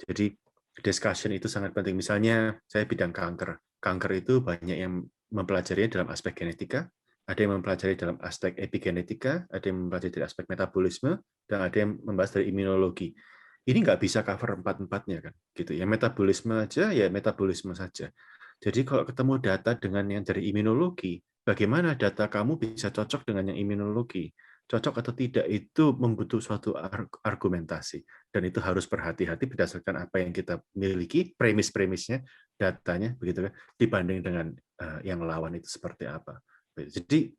Jadi discussion itu sangat penting. Misalnya saya bidang kanker. Kanker itu banyak yang mempelajarinya dalam aspek genetika, Ada yang mempelajari dalam aspek epigenetika, ada yang mempelajari dari aspek metabolisme, dan ada yang membahas dari imunologi. Ini nggak bisa cover empat-empatnya kan, gitu. Ya metabolisme aja, ya metabolisme saja. Jadi kalau ketemu data dengan yang dari imunologi, bagaimana data kamu bisa cocok dengan yang imunologi? Cocok atau tidak itu membutuhkan suatu argumentasi, dan itu harus berhati-hati berdasarkan apa yang kita miliki, premis-premisnya, datanya, begitu kan, dibanding dengan yang lawan itu seperti apa. Jadi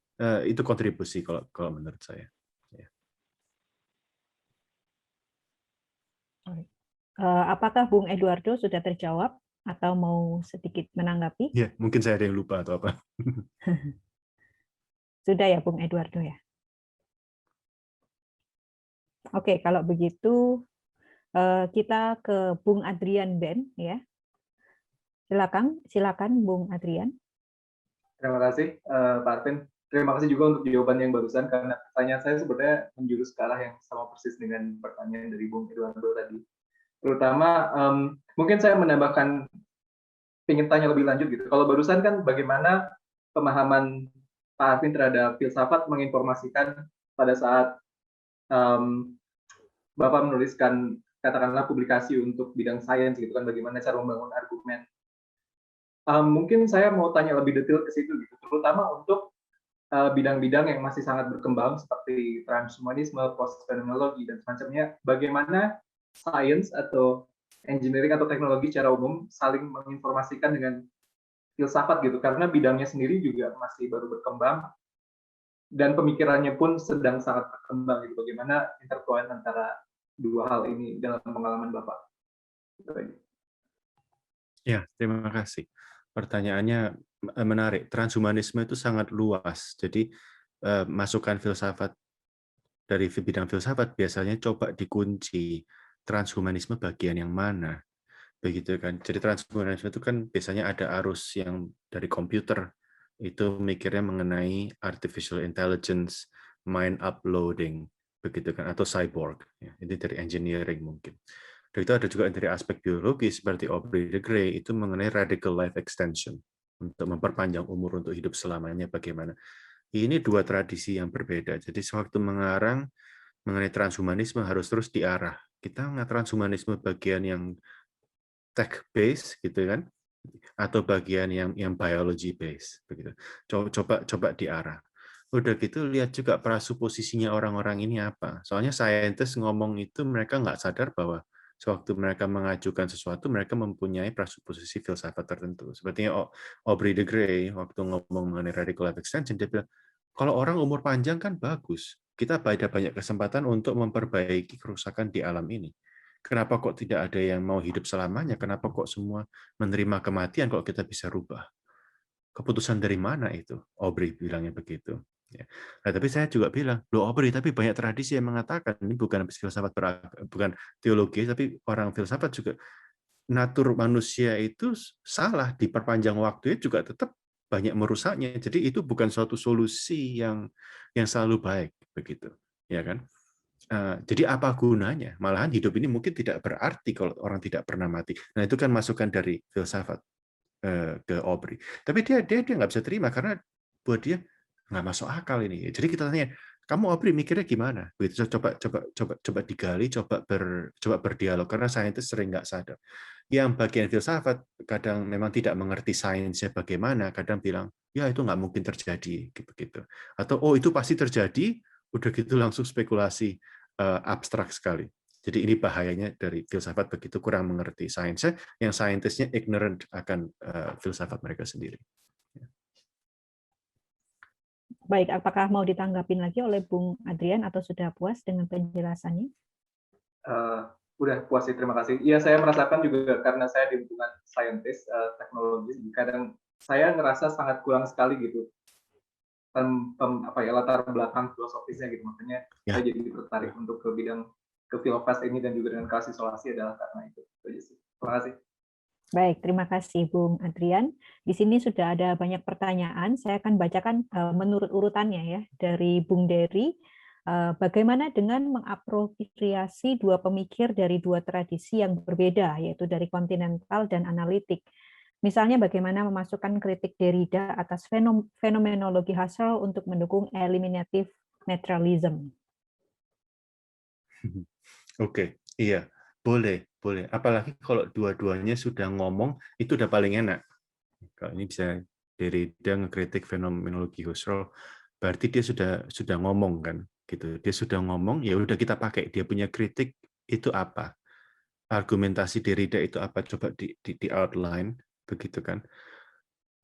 itu kontribusi kalau menurut saya. Ya. Apakah Bung Eduardo sudah terjawab atau mau sedikit menanggapi? Ya, mungkin saya ada yang lupa atau apa. Sudah ya Bung Eduardo ya. Oke, kalau begitu kita ke Bung Adrian Ben ya. Silakan Bung Adrian. Terima kasih Pak Arvin. Terima kasih juga untuk jawaban yang barusan, karena pertanyaan saya sebenarnya menjurus ke arah yang sama persis dengan pertanyaan dari Bung Eduardo tadi. Terutama mungkin saya menambahkan, ingin tanya lebih lanjut gitu. Kalau barusan kan bagaimana pemahaman Pak Arvin terhadap filsafat menginformasikan pada saat Bapak menuliskan katakanlah publikasi untuk bidang sains gitu kan, bagaimana cara membangun argumen. Mungkin saya mau tanya lebih detail ke situ gitu, terutama untuk bidang-bidang yang masih sangat berkembang seperti transhumanisme, post-fenomenologi, dan semacamnya, bagaimana sains atau engineering atau teknologi secara umum saling menginformasikan dengan filsafat gitu, karena bidangnya sendiri juga masih baru berkembang dan pemikirannya pun sedang sangat berkembang gitu. Bagaimana intertwine antara dua hal ini dalam pengalaman Bapak? Ya, terima kasih. Pertanyaannya menarik. Transhumanisme itu sangat luas. Jadi masukan filsafat dari bidang filsafat biasanya coba dikunci transhumanisme bagian yang mana, begitu kan? Jadi transhumanisme itu kan biasanya ada arus yang dari komputer itu mikirnya mengenai artificial intelligence, mind uploading, begitu kan? Atau cyborg. Ya, ini dari engineering mungkin. Dan itu ada juga dari aspek biologi seperti Aubrey de Grey itu mengenai radical life extension untuk memperpanjang umur untuk hidup selamanya bagaimana. Ini dua tradisi yang berbeda. Jadi sewaktu mengarang mengenai transhumanisme harus terus diarah. Kita nggak transhumanisme bagian yang tech base gitu kan, atau bagian yang biology base begitu. Coba diarah. Udah gitu lihat juga prasuposisinya orang-orang ini apa. Soalnya saintis ngomong itu mereka nggak sadar bahwa sewaktu mereka mengajukan sesuatu, mereka mempunyai prasuposisi filsafat tertentu. Sepertinya Aubrey de Grey waktu ngomong mengenai radical life extension, dia bilang, kalau orang umur panjang kan bagus. Kita ada banyak kesempatan untuk memperbaiki kerusakan di alam ini. Kenapa kok tidak ada yang mau hidup selamanya? Kenapa kok semua menerima kematian kalau kita bisa rubah? Keputusan dari mana itu? Aubrey bilangnya begitu. Ya. Nah, tapi saya juga bilang, loh Aubrey, tapi banyak tradisi yang mengatakan ini bukan filsafat bukan teologi, tapi orang filsafat juga natur manusia itu salah, diperpanjang waktunya juga tetap banyak merusaknya. Jadi itu bukan suatu solusi yang selalu baik begitu, ya kan? Jadi apa gunanya? Malahan hidup ini mungkin tidak berarti kalau orang tidak pernah mati. Nah itu kan masukan dari filsafat ke Aubrey. Tapi dia nggak bisa terima karena buat dia nggak masuk akal ini. Jadi kita tanya, kamu Aubrey mikirnya gimana? Begitu coba digali, coba berdialog karena saintis sering nggak sadar. Yang bagian filsafat kadang memang tidak mengerti sainsnya bagaimana, kadang bilang ya itu nggak mungkin terjadi gitu. Atau oh itu pasti terjadi, udah gitu langsung spekulasi abstrak sekali. Jadi ini bahayanya dari filsafat begitu kurang mengerti sainsnya, yang saintisnya ignorant akan filsafat mereka sendiri. Baik, apakah mau ditanggapin lagi oleh Bung Adrian atau sudah puas dengan penjelasannya? Udah puas sih, terima kasih. Iya, saya merasakan juga karena saya di lingkungan saintis, teknologi, kadang saya ngerasa sangat kurang sekali gitu latar belakang filosofisnya gitu, makanya saya jadi tertarik untuk ke bidang ke filofas ini dan juga dengan kelas isolasi adalah karena itu. Terima kasih. Baik, terima kasih Bung Adrian. Di sini sudah ada banyak pertanyaan. Saya akan bacakan menurut urutannya ya. Dari Bung Dery, bagaimana dengan mengapropriasi dua pemikir dari dua tradisi yang berbeda, yaitu dari kontinental dan analitik. Misalnya bagaimana memasukkan kritik Derrida atas fenomenologi Husserl untuk mendukung eliminative naturalism. Oke, iya, boleh, boleh. Apalagi kalau dua-duanya sudah ngomong, itu udah paling enak. Kalau ini bisa Derrida ngekritik fenomenologi Husserl, berarti dia sudah ngomong kan, gitu. Dia sudah ngomong, ya udah kita pakai. Dia punya kritik itu apa? Argumentasi Derrida itu apa? Coba di outline, begitu kan?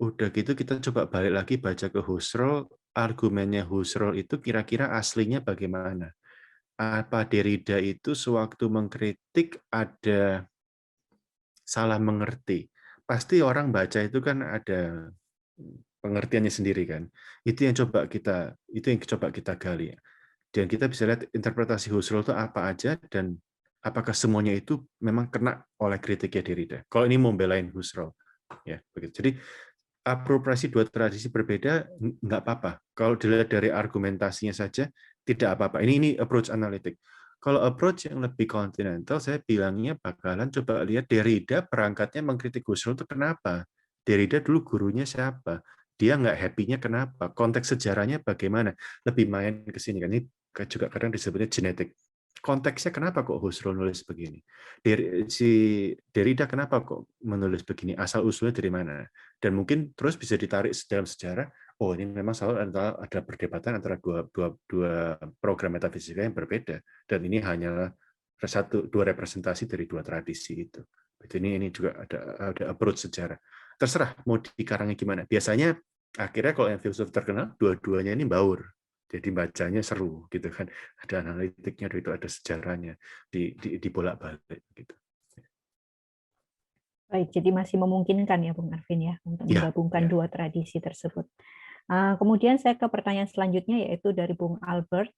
Udah gitu kita coba balik lagi baca ke Husserl, argumennya Husserl itu kira-kira aslinya bagaimana? Apa Derrida itu sewaktu mengkritik ada salah mengerti? Pasti orang baca itu kan ada pengertiannya sendiri kan. Itu yang coba kita gali. Dan kita bisa lihat interpretasi Husserl itu apa aja dan apakah semuanya itu memang kena oleh kritiknya Derrida. Kalau ini mau belain Husserl, ya begitu. Jadi apropriasi dua tradisi berbeda nggak apa-apa. Kalau dilihat dari argumentasinya saja tidak apa-apa. Ini approach analitik. Kalau approach yang lebih kontinental, saya bilangnya bakalan coba lihat Derrida perangkatnya mengkritik Husserl itu kenapa? Derrida dulu gurunya siapa? Dia nggak happy-nya kenapa? Konteks sejarahnya bagaimana? Lebih main ke sini kan. Ini juga kadang disebutnya genetik. Konteksnya kenapa kok Husserl nulis begini? Si Derrida kenapa kok menulis begini? Asal usulnya dari mana? Dan mungkin terus bisa ditarik dalam sejarah, oh ini memang selalu ada perdebatan antara dua program metafisika yang berbeda, dan ini hanyalah dua representasi dari dua tradisi itu. Ini juga ada approach sejarah. Terserah mau dikarangnya gimana. Biasanya akhirnya kalau yang filsuf terkenal, dua-duanya ini baur. Jadi bacanya seru gitu kan. Ada analitiknya, itu ada sejarahnya, dibolak-balik gitu. Baik, jadi masih memungkinkan ya Bung Arvin ya untuk menggabungkan dua tradisi tersebut. Kemudian saya ke pertanyaan selanjutnya yaitu dari Bung Albert.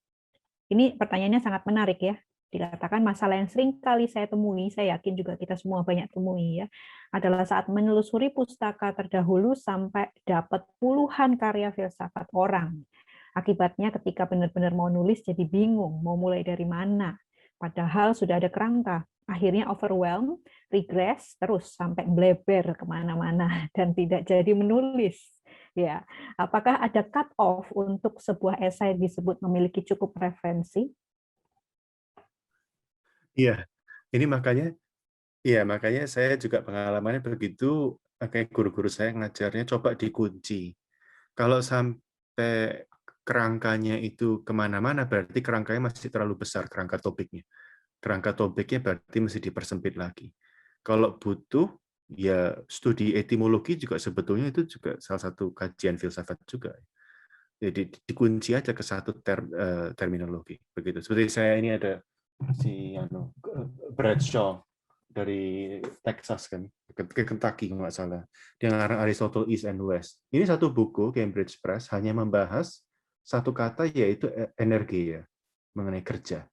Ini pertanyaannya sangat menarik ya. Dikatakan masalah yang sering kali saya temui, saya yakin juga kita semua banyak temui ya, adalah saat menelusuri pustaka terdahulu sampai dapat puluhan karya filsafat orang. Akibatnya ketika benar-benar mau nulis jadi bingung, mau mulai dari mana. Padahal sudah ada kerangka. Akhirnya overwhelmed, regress, terus sampai bleber kemana-mana dan tidak jadi menulis. Ya, apakah ada cut off untuk sebuah esai disebut memiliki cukup referensi? Iya, ini makanya saya juga pengalamannya begitu, kayak guru-guru saya ngajarnya coba dikunci. Kalau sampai kerangkanya itu kemana-mana, berarti kerangkanya masih terlalu besar, kerangka topiknya. Kerangka topiknya berarti mesti dipersempit lagi. Kalau butuh, ya studi etimologi juga sebetulnya itu juga salah satu kajian filsafat juga. Jadi dikunci aja ke satu terminologi. Begitu. Seperti saya ini ada si Bradshaw dari Texas kan, ke Kentucky nggak salah. Dia ngarang Aristotle East and West. Ini satu buku Cambridge Press hanya membahas satu kata yaitu energi ya, mengenai kerja.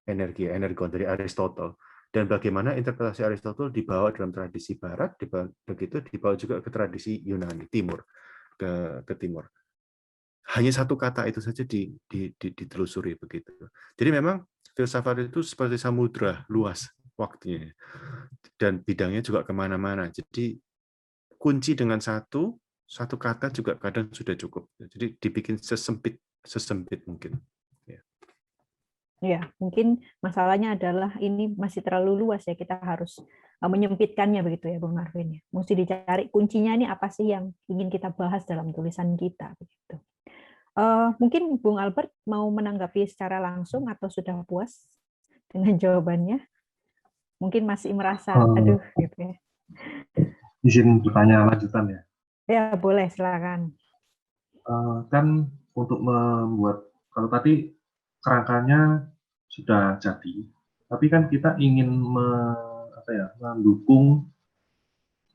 Energon dari Aristotle, dan bagaimana interpretasi Aristotle dibawa dalam tradisi Barat, begitu dibawa juga ke tradisi Yunani Timur, ke Timur. Hanya satu kata itu saja ditelusuri begitu. Jadi memang filsafat itu seperti samudra luas waktunya, dan bidangnya juga kemana-mana. Jadi kunci dengan satu kata juga kadang sudah cukup. Jadi dibikin sesempit mungkin. Ya, mungkin masalahnya adalah ini masih terlalu luas ya, kita harus menyempitkannya begitu ya Bung Arvin. Mesti dicari kuncinya ini apa sih yang ingin kita bahas dalam tulisan kita begitu. Mungkin Bung Albert mau menanggapi secara langsung atau sudah puas dengan jawabannya? Mungkin masih merasa aduh gitu ya. Izin bertanya lanjutan ya. Ya, boleh silakan. Kan untuk membuat, kalau tadi kerangkanya sudah jadi, tapi kan kita ingin mendukung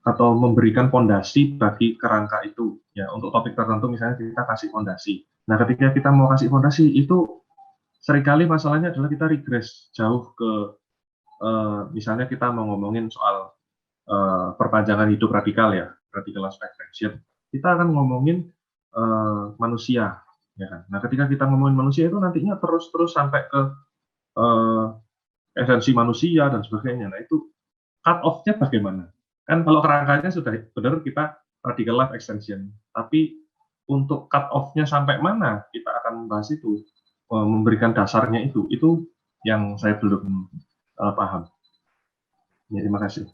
atau memberikan fondasi bagi kerangka itu ya, untuk topik tertentu misalnya kita kasih fondasi. Nah, ketika kita mau kasih fondasi itu seringkali masalahnya adalah kita regress jauh ke misalnya kita mau ngomongin soal perpanjangan hidup radikal ya, radical expectation. Kita akan ngomongin manusia, ya kan. Nah, ketika kita ngomongin manusia itu nantinya terus sampai ke esensi manusia dan sebagainya. Nah, itu cut off-nya bagaimana? Kan kalau kerangkanya sudah benar kita radical life extension, tapi untuk cut off-nya sampai mana kita akan membahas itu, memberikan dasarnya itu yang saya belum paham. Ya, terima kasih.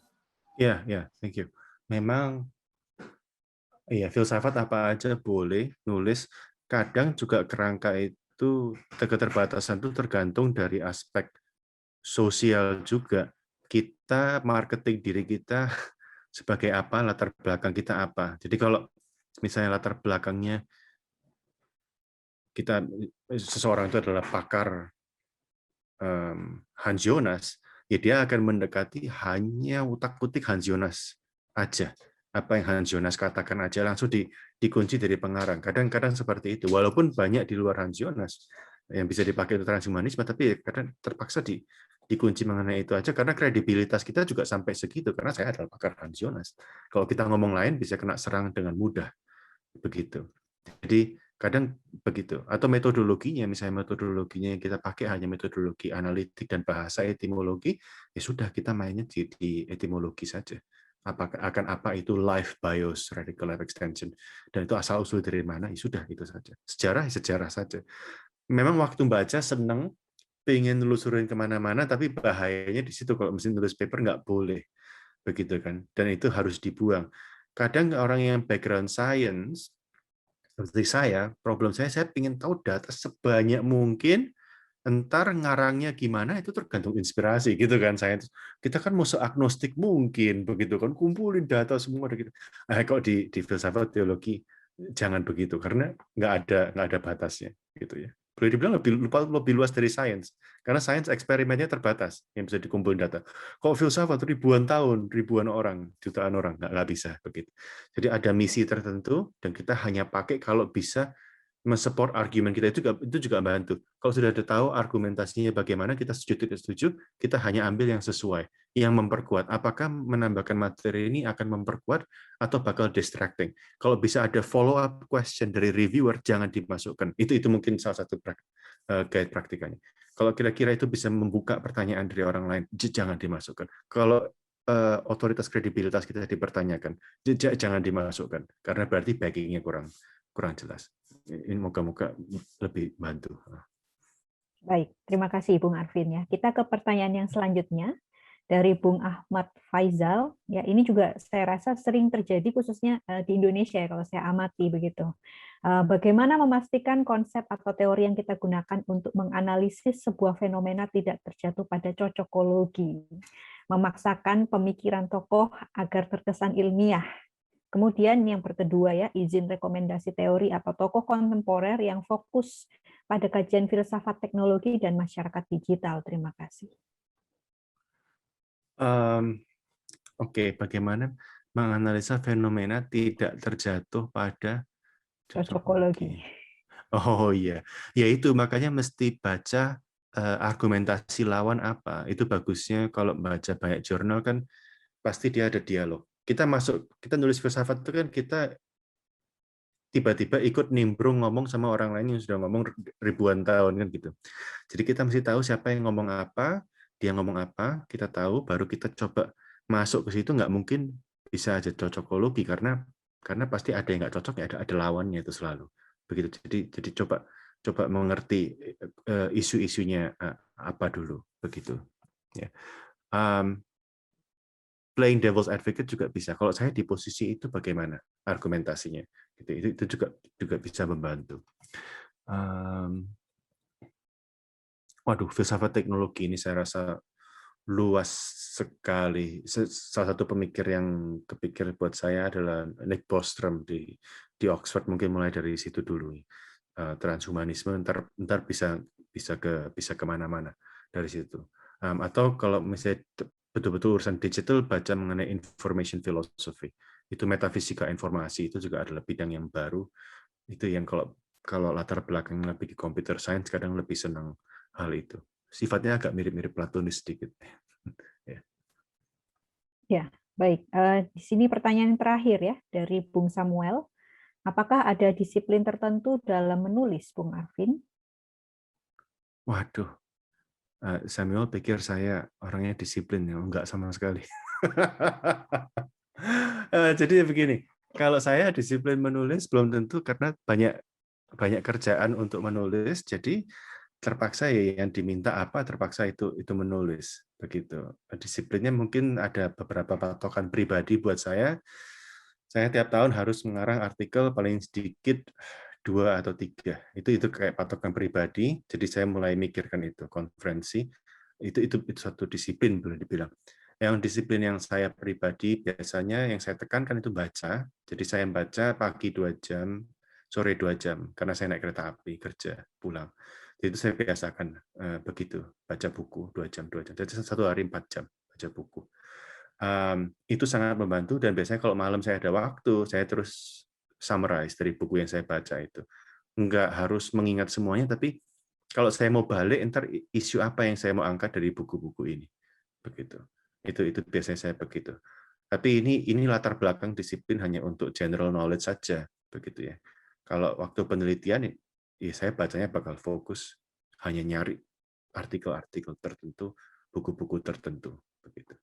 Ya, thank you. Memang iya, filsafat apa aja boleh nulis. Kadang juga kerangka itu keterbatasan itu tergantung dari aspek sosial juga. Kita marketing diri kita sebagai apa, latar belakang kita apa. Jadi kalau misalnya latar belakangnya kita seseorang itu adalah pakar Hans Jonas, ya dia akan mendekati hanya utak-utik Hans Jonas aja. Apa yang Hans Jonas katakan aja langsung dikunci dari pengarang. Kadang-kadang seperti itu. Walaupun banyak di luar Hans Jonas yang bisa dipakai untuk transhumanisme, tapi kadang terpaksa dikunci mengenai itu aja karena kredibilitas kita juga sampai segitu karena saya adalah pakar Hans Jonas. Kalau kita ngomong lain bisa kena serang dengan mudah. Begitu. Jadi kadang begitu. Atau metodologinya, misalnya metodologinya yang kita pakai hanya metodologi analitik dan bahasa etimologi, ya sudah kita mainnya di etimologi saja. Akan apa itu life bios, radical life extension, dan itu asal usul dari mana, ya sudah itu saja. Sejarah saja. Memang waktu baca seneng, pengen nelusurin kemana-mana, tapi bahayanya di situ kalau mesin nulis paper nggak boleh, begitu kan? Dan itu harus dibuang. Kadang orang yang background science seperti saya, problem saya ingin tahu data sebanyak mungkin, entar ngarangnya gimana itu tergantung inspirasi gitu kan. Kita kan mau seagnostik mungkin begitu kan, kumpulin data semua gitu. Kok di filsafat teologi jangan begitu karena nggak ada batasnya gitu ya. Boleh dibilang lebih luas dari sains karena sains eksperimennya terbatas yang bisa dikumpulin data. Kok filsafat ribuan tahun, ribuan orang, jutaan orang nggak bisa begitu. Jadi ada misi tertentu dan kita hanya pakai kalau bisa mensupport argumen kita itu juga membantu. Kalau sudah ada tahu argumentasinya bagaimana, kita setuju, kita hanya ambil yang sesuai, yang memperkuat. Apakah menambahkan materi ini akan memperkuat atau bakal distracting? Kalau bisa ada follow up question dari reviewer, jangan dimasukkan. Itu mungkin salah satu guide praktikanya. Kalau kira-kira itu bisa membuka pertanyaan dari orang lain, jangan dimasukkan. Kalau otoritas kredibilitas kita dipertanyakan, jangan dimasukkan karena berarti backingnya kurang jelas. Ini moga-moga lebih bantu. Baik, terima kasih Bung Arvin ya. Kita ke pertanyaan yang selanjutnya dari Bung Ahmad Faizal. Ya, ini juga saya rasa sering terjadi khususnya di Indonesia ya kalau saya amati begitu. Bagaimana memastikan konsep atau teori yang kita gunakan untuk menganalisis sebuah fenomena tidak terjatuh pada cocokologi, memaksakan pemikiran tokoh agar terkesan ilmiah. Kemudian yang kedua ya, izin rekomendasi teori atau tokoh kontemporer yang fokus pada kajian filsafat teknologi dan masyarakat digital. Terima kasih. Oke, bagaimana menganalisa fenomena tidak terjatuh pada Cocokologi. Oh iya, ya itu makanya mesti baca argumentasi lawan apa. Itu bagusnya kalau baca banyak jurnal kan pasti dia ada dialog. Kita nulis filsafat itu kan kita tiba-tiba ikut nimbrung ngomong sama orang lain yang sudah ngomong ribuan tahun kan gitu. Jadi kita mesti tahu siapa yang ngomong apa, dia ngomong apa, kita tahu, baru kita coba masuk ke situ. Nggak mungkin bisa aja cocokologi karena pasti ada yang nggak cocok, ya ada lawannya itu selalu begitu. Jadi coba mengerti isu-isunya apa dulu begitu. Ya. Playing devil's advocate juga bisa. Kalau saya di posisi itu bagaimana argumentasinya? Itu juga bisa membantu. Waduh, filsafat teknologi ini saya rasa luas sekali. Salah satu pemikir yang kepikir buat saya adalah Nick Bostrom di Oxford. Mungkin mulai dari situ dulu. Transhumanisme ntar bisa kemana-mana dari situ. Atau kalau misalnya betul-betul urusan digital, baca mengenai information philosophy. Itu metafisika informasi, itu juga adalah bidang yang baru. Itu yang kalau latar belakang lebih ke computer science, kadang lebih senang hal itu. Sifatnya agak mirip-mirip Platonis sedikit. Ya, baik. Di sini pertanyaan terakhir ya dari Bung Samuel. Apakah ada disiplin tertentu dalam menulis, Bung Arvin? Waduh, Samuel pikir saya orangnya disiplin, ya enggak sama sekali. Jadi begini, kalau saya disiplin menulis belum tentu karena banyak kerjaan untuk menulis, jadi terpaksa ya yang diminta apa terpaksa itu menulis begitu. Disiplinnya mungkin ada beberapa patokan pribadi buat saya. Saya tiap tahun harus mengarang artikel paling sedikit 2 atau 3. Itu kayak patokan pribadi. Jadi saya mulai mikirkan itu konferensi. Itu satu disiplin boleh dibilang. Yang disiplin yang saya pribadi biasanya yang saya tekankan itu baca. Jadi saya baca pagi 2 jam, sore 2 jam karena saya naik kereta api kerja pulang. Jadi itu saya biasakan begitu, baca buku 2 jam 2 jam. Jadi satu hari 4 jam baca buku. Itu sangat membantu dan biasanya kalau malam saya ada waktu, saya terus summarize dari buku yang saya baca itu. Enggak harus mengingat semuanya, tapi kalau saya mau balik, ntar isu apa yang saya mau angkat dari buku-buku ini, begitu. Itu biasanya saya begitu. Tapi ini latar belakang disiplin hanya untuk general knowledge saja, begitu ya. Kalau waktu penelitian, ya saya bacanya bakal fokus hanya nyari artikel-artikel tertentu, buku-buku tertentu, begitu.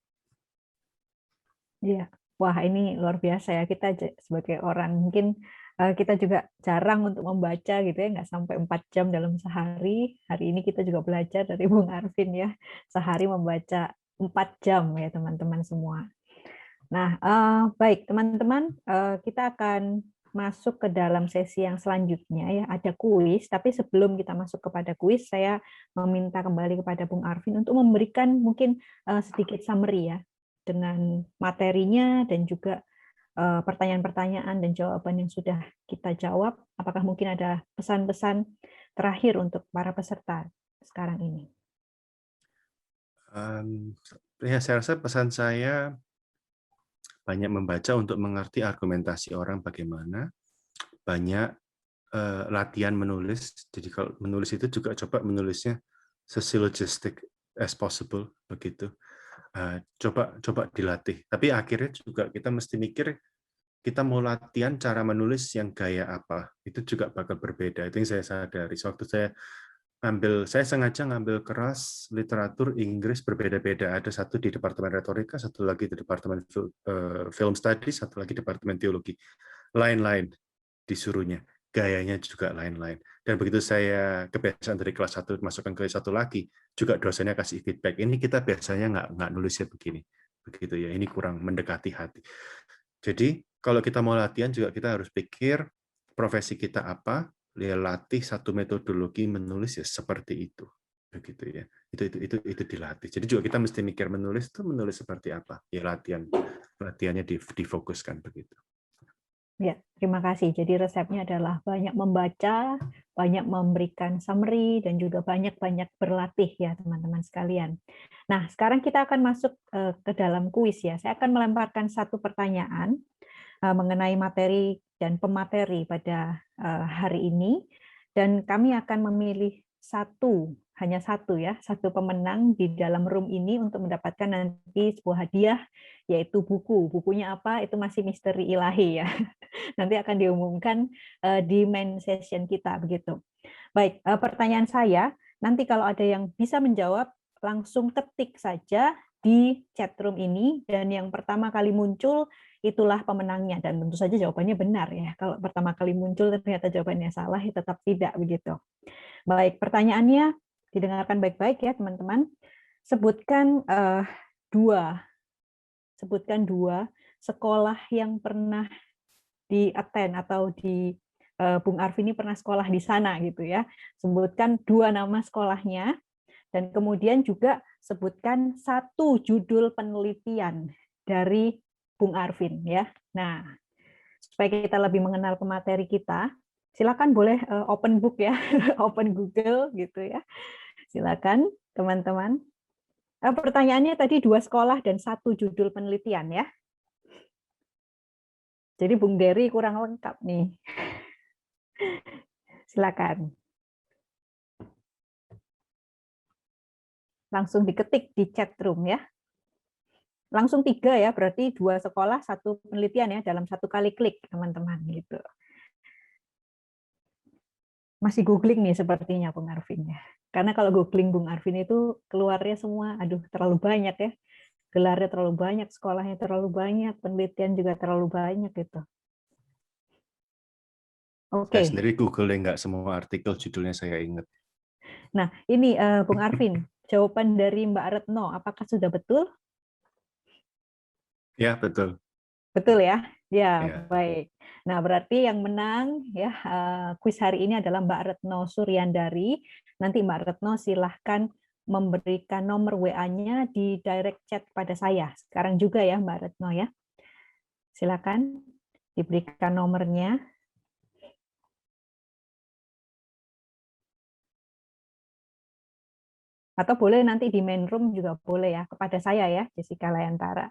Iya, wah ini luar biasa ya, kita sebagai orang mungkin kita juga jarang untuk membaca gitu ya, nggak sampai 4 jam dalam sehari. Hari ini kita juga belajar dari Bung Arvin ya, sehari membaca 4 jam ya teman-teman semua. Nah, baik teman-teman, kita akan masuk ke dalam sesi yang selanjutnya ya, ada kuis, tapi sebelum kita masuk kepada kuis, saya meminta kembali kepada Bung Arvin untuk memberikan mungkin sedikit summary ya, dengan materinya dan juga pertanyaan-pertanyaan dan jawaban yang sudah kita jawab. Apakah mungkin ada pesan-pesan terakhir untuk para peserta sekarang ini? Ya, saya rasa pesan saya banyak membaca untuk mengerti argumentasi orang bagaimana, banyak latihan menulis. Jadi kalau menulis itu juga coba menulisnya sesyllogistic as possible begitu. Coba dilatih. Tapi akhirnya juga kita mesti mikir kita mau latihan cara menulis yang gaya apa. Itu juga bakal berbeda. Itu yang saya sadari. Waktu saya sengaja ngambil kelas literatur Inggris berbeda-beda. Ada satu di Departemen Retorika, satu lagi di Departemen Film Studies, satu lagi Departemen Teologi. Lain-lain disuruhnya. Gayanya juga lain-lain. Dan begitu saya kebiasaan dari kelas 1 masukkan ke satu lagi, juga dosennya kasih feedback. Ini kita biasanya nggak nulisnya begini. Begitu ya, ini kurang mendekati hati. Jadi kalau kita mau latihan juga kita harus pikir profesi kita apa, latih satu metodologi menulis ya seperti itu. Begitu ya. Itu dilatih. Jadi juga kita mesti mikir menulis seperti apa. Ya latihannya difokuskan begitu. Ya, terima kasih. Jadi resepnya adalah banyak membaca, banyak memberikan summary, dan juga banyak-banyak berlatih ya teman-teman sekalian. Nah, sekarang kita akan masuk ke dalam kuis ya. Saya akan melemparkan satu pertanyaan mengenai materi dan pemateri pada hari ini, dan kami akan memilih hanya satu pemenang di dalam room ini untuk mendapatkan nanti sebuah hadiah, yaitu buku. Bukunya apa? Itu masih misteri ilahi ya. Nanti akan diumumkan di main session kita begitu. Baik, pertanyaan saya, nanti kalau ada yang bisa menjawab, langsung ketik saja di chat room ini, dan yang pertama kali muncul itulah pemenangnya, dan tentu saja jawabannya benar ya. Kalau pertama kali muncul ternyata jawabannya salah, ya tetap tidak begitu. Baik, pertanyaannya didengarkan baik-baik ya teman-teman. Sebutkan dua sekolah yang pernah di-attend atau di Bung Arvin ini pernah sekolah di sana gitu ya. Sebutkan 2 nama sekolahnya, dan kemudian juga sebutkan 1 judul penelitian dari Bung Arvin ya. Nah, supaya kita lebih mengenal pemateri kita, silakan boleh open book ya, open Google gitu ya. Silakan teman-teman. Pertanyaannya tadi 2 sekolah dan 1 judul penelitian ya. Jadi Bung Dery kurang lengkap nih. Silakan. Langsung diketik di chat room ya. Langsung 3 ya, berarti 2 sekolah, 1 penelitian ya, dalam 1 kali klik teman-teman gitu. Masih googling nih sepertinya Bung Arvin ya. Karena kalau googling Bung Arvin itu keluarnya semua, aduh terlalu banyak ya. gelarnya terlalu banyak, sekolahnya terlalu banyak, penelitian juga terlalu banyak gitu. Oke. Saya sendiri Google nggak semua artikel judulnya saya ingat. Nah, ini Bung Arvin, jawaban dari Mbak Retno, apakah sudah betul? Ya, betul. Betul ya? Ya, Ya. baik. Nah, berarti yang menang ya kuis hari ini adalah Mbak Retno Suryandari. Nanti Mbak Retno silahkan memberikan nomor WA-nya di direct chat pada saya. Sekarang juga ya Mbak Retno ya. Silakan diberikan nomornya. Atau boleh nanti di main room juga boleh ya, kepada saya ya, Jessica Layantara.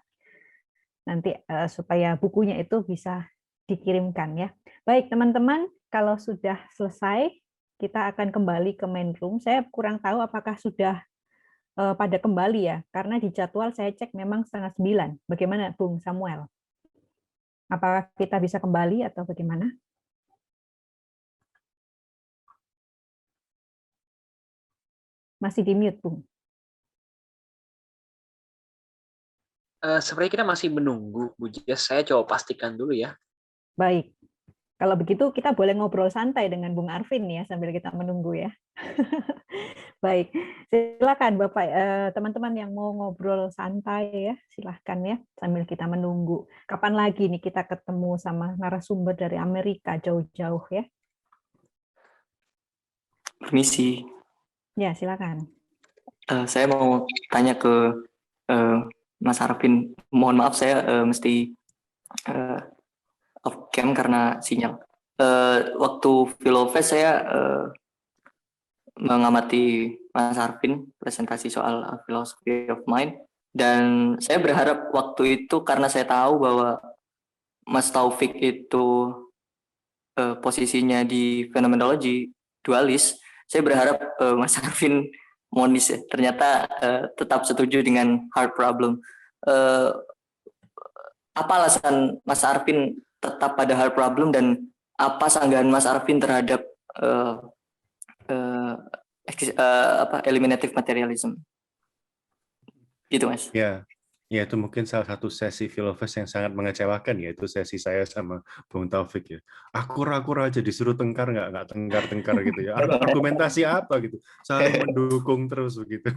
Nanti supaya bukunya itu bisa dikirimkan ya. Baik teman-teman, kalau sudah selesai, kita akan kembali ke main room. Saya kurang tahu apakah sudah pada kembali ya, karena di jadwal saya cek memang 8:30. Bagaimana Bung Samuel? Apakah kita bisa kembali atau bagaimana? Masih di mute, Bung. Sepertinya kita masih menunggu, Bu Jess. Saya coba pastikan dulu ya. Baik. Kalau begitu kita boleh ngobrol santai dengan Bung Arvin ya sambil kita menunggu ya. Baik, silakan Bapak, teman-teman yang mau ngobrol santai ya, silahkan ya sambil kita menunggu. Kapan lagi nih kita ketemu sama narasumber dari Amerika jauh-jauh ya? Permisi. Ya, silakan. Saya mau tanya ke Mas Arvin. Mohon maaf saya mesti off cam karena sinyal. Waktu Philofest saya mengamati Mas Arvin presentasi soal philosophy of mind, dan saya berharap waktu itu karena saya tahu bahwa Mas Taufik itu posisinya di fenomenologi dualis, saya berharap Mas Arvin monis ya. Ternyata tetap setuju dengan hard problem. Apa alasan Mas Arvin tetap pada hard problem dan apa sanggahan Mas Arvin terhadap eliminative materialism? Gitu Mas. Ya, itu mungkin salah satu sesi Philofest yang sangat mengecewakan, yaitu sesi saya sama Bung Taufik ya. Akur-akur aja disuruh tengkar nggak tengkar-tengkar gitu ya. Argumentasi apa gitu, saling mendukung terus begitu.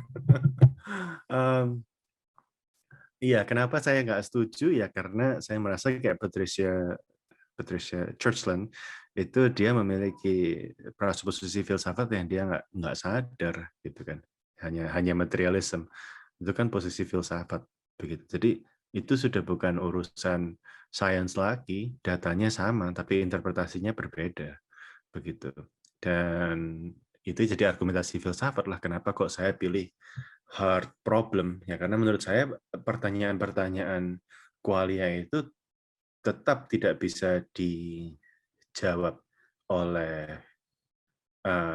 Iya, kenapa saya nggak setuju ya karena saya merasa kayak Patricia Churchland itu dia memiliki presupposisi filsafat yang dia nggak sadar gitu kan, hanya materialism. Itu kan posisi filsafat begitu. Jadi itu sudah bukan urusan sains lagi, datanya sama tapi interpretasinya berbeda begitu. Dan itu jadi argumentasi filsafat lah kenapa kok saya pilih hard problem ya, karena menurut saya pertanyaan-pertanyaan qualia itu tetap tidak bisa dijawab oleh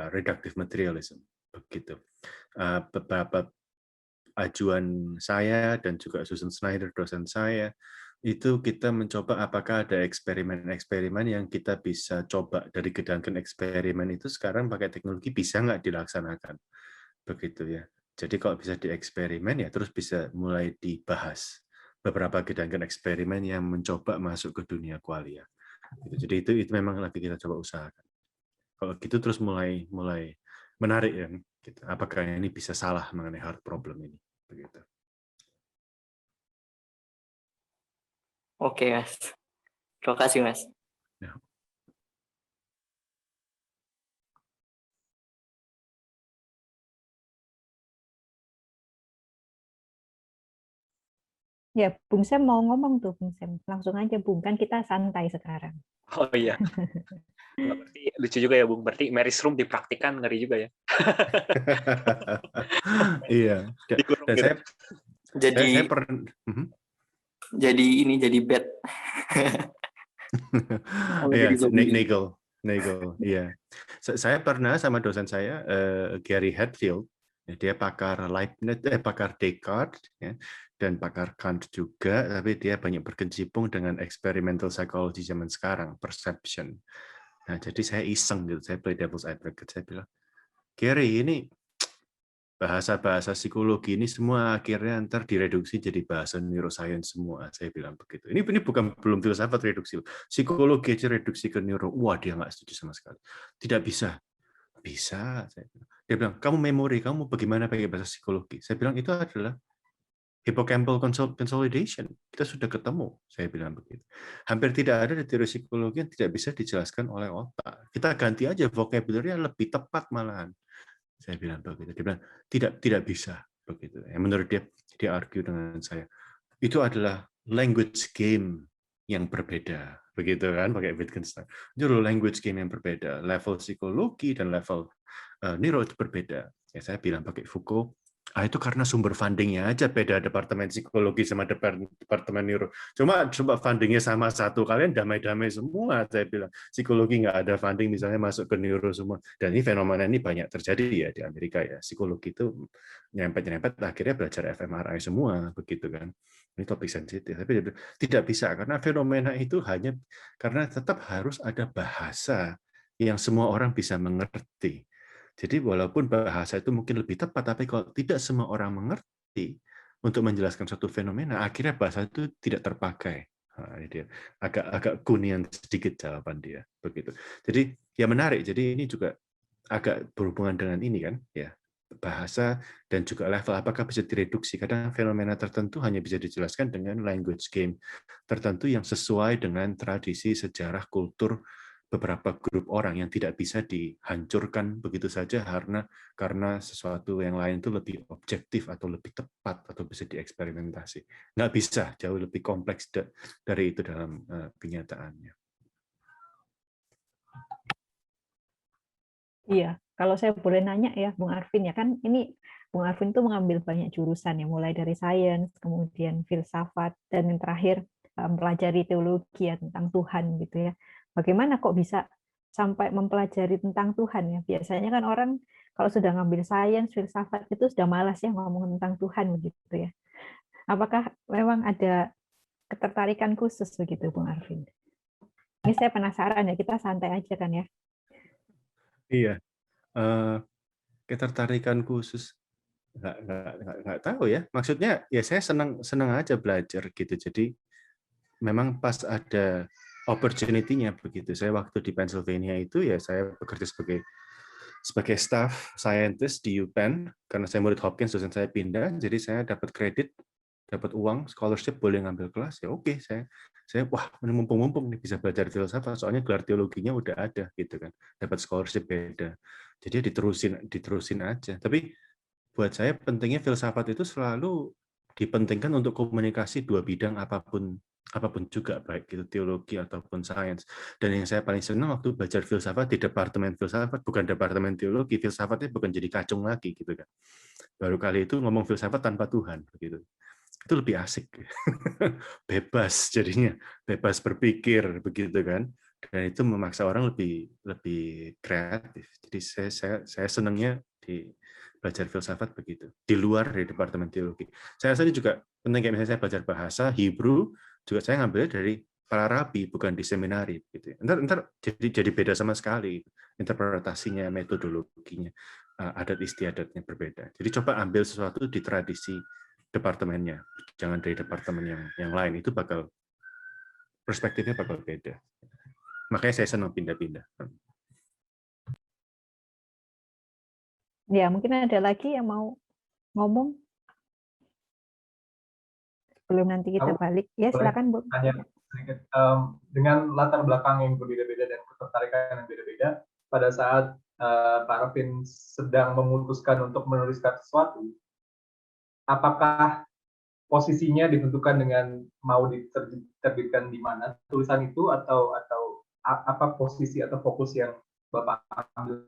reductive materialism begitu. Beberapa ajuan saya dan juga Susan Snyder, dosen saya, itu kita mencoba apakah ada eksperimen-eksperimen yang kita bisa coba dari gedangkan eksperimen itu sekarang pakai teknologi bisa nggak dilaksanakan, begitu ya. Jadi kalau bisa dieksperimen ya terus bisa mulai dibahas beberapa gedangkan eksperimen yang mencoba masuk ke dunia qualia. Jadi itu memang lagi kita coba usahakan. Kalau gitu terus mulai menarik ya. Apakah ini bisa salah mengenai hard problem ini? Begitu. Oke Mas. Terima kasih Mas. Ya. Ya, Bung Sam mau ngomong tuh, Bung Sam. Langsung aja, Bung. Kan kita santai sekarang. Oh iya. Berarti lucu juga ya, Bung. Berarti Mary's Room dipraktikan, ngeri juga ya. Iya. Dikurung Dan gitu. Jadi jadi bed. Iya, Nagel. Iya. Saya pernah sama dosen saya Gary Hadfield. Dia pakar Leibniz, pakar Descartes, ya, dan pakar Kant juga, tapi dia banyak berkecimpung dengan experimental psychology zaman sekarang, perception. Nah, jadi saya iseng gitu, saya play devil's advocate, saya bilang, Gary ini bahasa-bahasa psikologi ini semua akhirnya ntar direduksi jadi bahasa neuroscience semua. Saya bilang begitu. Ini bukan belum filsafat reduksi. Psikologi aja reduksi ke neuro. Wah, dia nggak setuju sama sekali. Tidak bisa. Bisa. Dia bilang, kamu memori, kamu bagaimana pakai bahasa psikologi? Saya bilang, itu adalah hippocampal consolidation. Kita sudah ketemu, saya bilang begitu. Hampir tidak ada di teori psikologi yang tidak bisa dijelaskan oleh otak. Kita ganti aja vocabulary lebih tepat malahan. Saya bilang begitu. Dia bilang tidak bisa begitu. Menurut dia argue dengan saya. Itu adalah language game yang berbeda, begitu kan, pakai Wittgenstein. Itu language game yang berbeda. Level psikologi dan level neuro itu berbeda. Ya, saya bilang pakai Foucault. Itu karena sumber fundingnya aja beda, departemen psikologi sama departemen neuro. Cuma fundingnya sama satu, kalian damai-damai semua. Saya bilang psikologi nggak ada funding, misalnya masuk ke neuro semua. Dan ini fenomena ini banyak terjadi ya di Amerika ya. Psikologi itu nyerempet akhirnya belajar fMRI semua, begitu kan. Ini topik sensitif. Tapi tidak bisa karena fenomena itu hanya karena tetap harus ada bahasa yang semua orang bisa mengerti. Jadi walaupun bahasa itu mungkin lebih tepat, tapi kalau tidak semua orang mengerti untuk menjelaskan suatu fenomena, akhirnya bahasa itu tidak terpakai. Nah, ini dia. Agak kunian sedikit jawaban dia, begitu. Jadi ya menarik. Jadi ini juga agak berhubungan dengan ini kan, ya bahasa dan juga level. Apakah bisa direduksi? Kadang fenomena tertentu hanya bisa dijelaskan dengan language game tertentu yang sesuai dengan tradisi, sejarah, kultur beberapa grup orang yang tidak bisa dihancurkan begitu saja karena sesuatu yang lain itu lebih objektif atau lebih tepat atau bisa dieksperimentasi. Nggak bisa, jauh lebih kompleks dari itu dalam kenyataannya. Iya, kalau saya boleh nanya ya, Bung Arvin, ya kan ini Bung Arvin itu mengambil banyak jurusan ya, mulai dari sains, kemudian filsafat, dan yang terakhir mempelajari teologi ya, tentang Tuhan gitu ya. Bagaimana kok bisa sampai mempelajari tentang Tuhan ya? Biasanya kan orang kalau sudah ngambil sains, filsafat itu sudah malas ya ngomong tentang Tuhan begitu ya. Apakah memang ada ketertarikan khusus begitu, Bung Arvin? Ini saya penasaran ya, kita santai aja kan ya. Iya, ketertarikan khusus nggak tahu ya. Maksudnya ya saya senang aja belajar gitu. Jadi memang pas ada opportunity-nya begitu. Saya waktu di Pennsylvania itu ya saya bekerja sebagai staff scientist di UPenn karena saya murid Hopkins, dosen saya pindah, jadi saya dapat kredit, dapat uang, scholarship, boleh ngambil kelas ya oke, saya wah mumpung nih bisa belajar filsafat, soalnya gelar teologinya udah ada gitu kan, dapat scholarship beda, jadi diterusin aja. Tapi buat saya pentingnya filsafat itu selalu dipentingkan untuk komunikasi dua bidang apapun juga, baik itu teologi ataupun sains. Dan yang saya paling senang waktu belajar filsafat di departemen filsafat, bukan departemen teologi, filsafatnya bukan jadi kacung lagi gitu kan. Baru kali itu ngomong filsafat tanpa Tuhan begitu. Itu lebih asik. Bebas jadinya, bebas berpikir begitu kan. Dan itu memaksa orang lebih kreatif. Jadi saya senangnya di belajar filsafat begitu, di luar dari departemen teologi. Saya rasa ini juga penting, kayak misalnya saya belajar bahasa Hebrew, juga saya ngambilnya dari para rabi, bukan di seminari gitu. Ntar jadi beda sama sekali interpretasinya, metodologinya, adat istiadatnya berbeda. Jadi coba ambil sesuatu di tradisi departemennya, jangan dari departemen yang lain, itu perspektifnya bakal beda. Makanya saya senang pindah-pindah. Ya, mungkin ada lagi yang mau ngomong sebelum nanti kita balik. Ya, silakan, Bu. Dengan latar belakang yang berbeda-beda dan ketertarikan yang beda-beda, pada saat Pak Arvin sedang memutuskan untuk menuliskan sesuatu, apakah posisinya ditentukan dengan mau diterbitkan di mana tulisan itu, atau apa posisi atau fokus yang Bapak ambil,